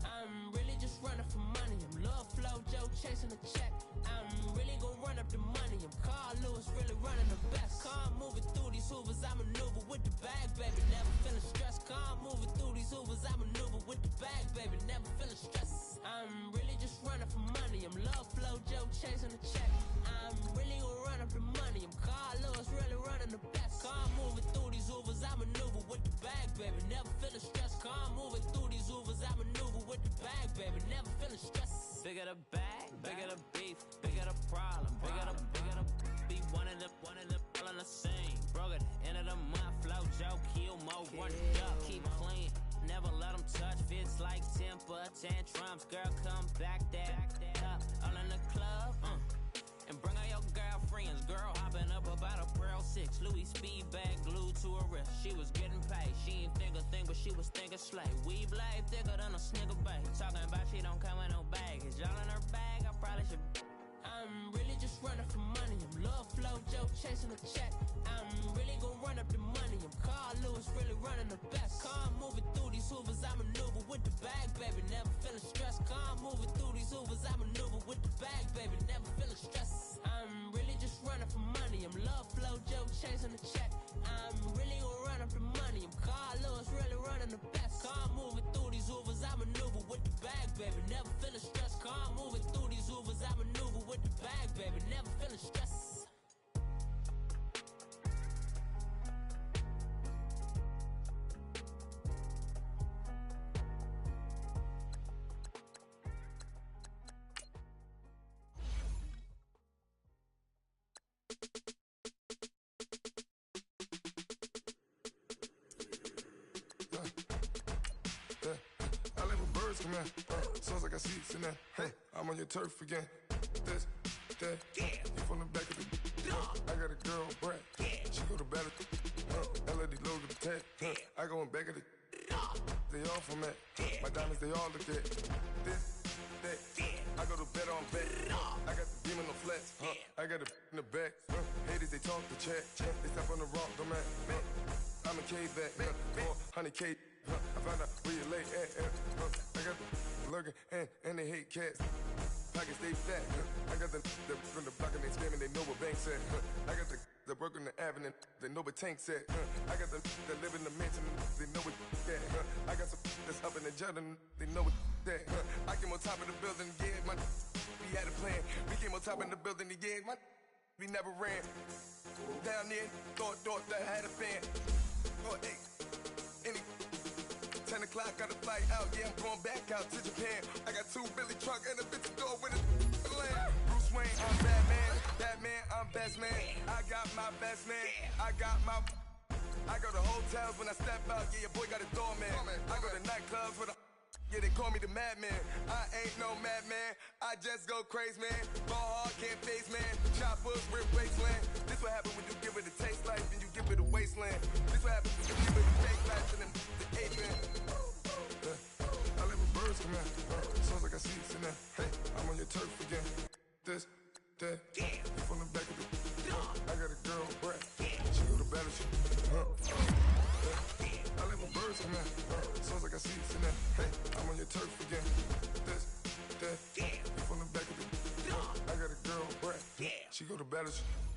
I'm really just running for money. I'm love flow, Joe chasing the check. I'm really gon' run up the money. I'm Carl Lewis, really running the best. Car moving through these hoovers, I maneuver with the bag, baby. Never feeling stressed. Car moving through these hoovers, I maneuver with the bag, baby. Never feeling stressed. I'm really just running for money. I'm love flow, Joe chasing the check. I'm really gon' run up the money. I'm Carl Lewis, really running the best. Car moving through these hoovers, I maneuver with the bag, baby. Never feeling stressed. Car moving through these hoovers, I maneuver with the bag, baby. Never feeling stressed. Bigger the bag, bigger the beef, bigger the problem, bigger the be one of the all in the same. Broke at the end of the month, flow Joe, kill mo, run it up, keep clean. Never let them touch, fits like temper tantrums. Girl, come back that up, all in the club, and bring all your girlfriends. Girl hopping up about a Pearl 6, Louis speed bag glued to her wrist. She was getting paid, she ain't think a thing, but she was thinking slay. We blade thicker than a snigger bag. Talking about she don't come with no baggage. Y'all in her bag, I probably should. I'm really just running for money. I'm love flow, Joe chasing the check. I'm really gon' run up the money. I'm Carl Lewis, really running the best. Car moving through these hoovers, I maneuver with the bag, baby. Never feeling stressed. Car moving through these hoovers, I maneuver with the bag, baby. Never feeling stressed. I'm really just running for money. I'm love flow, Joe chasing the check. I'm really gon' run up the money. I'm Carl Lewis, really running the best. Car moving through these hoovers, I maneuver with the bag, baby. Never feeling stressed. Car moving through these hoovers, I maneuver with the bag, baby. Never feeling stressed. I live with birds come in, sounds like I see seats in there. Hey, I'm on your turf again. This, that, you from the back of the. I got a girl, Brad. She go to battle. LED logo the tag. I go in back of the. They all from that. My diamonds, they all look at. This, that. I go to bed on bed. I got the demon on flats. I got it in the back. Haters, they talk the chat. They step on the rock, don't matter. I'm a K back. 400K. I found out where you lay at. I got the lurking and they hate cats. Pockets stay fat. I got the from the block and they scamming, they know what banks at. I got the work on the avenue, they know what tanks at. I got the that live in the mansion, they know what that. I got some that's up in the jungle, they know what that. I came on top of the building, yeah, we had a plan. We came on top of the building, yeah, we never ran. Down there, thought that I had a fan. Oh, hey, any 10 o'clock, got a flight out, yeah, I'm going back out to Japan. I got 2 Billy truck and a bitch door with a land. Bruce Wayne, I'm Batman, I'm best man. I got my best man, I got my I go to hotels when I step out, yeah, your boy got a doorman. I go to nightclubs for the yeah, they call me the madman. I ain't no madman, I just go crazy, man. Ball hard, can't face, man. Choppers, rip wasteland. This what happen when you give it a taste life and you give it a wasteland. This what happen when you give it a fake life and then the ape man. I live with birds come in. Sounds like I see it's in there. Hey, I'm on your turf again. This, that, you from the back of the I got a girl, Brad. She go to battle shit. I live with birds come in. Sounds like I see it's in there. Hey, I'm on your turf again. This, that, you from the back of the I got a girl, Brad. She go to battle shit.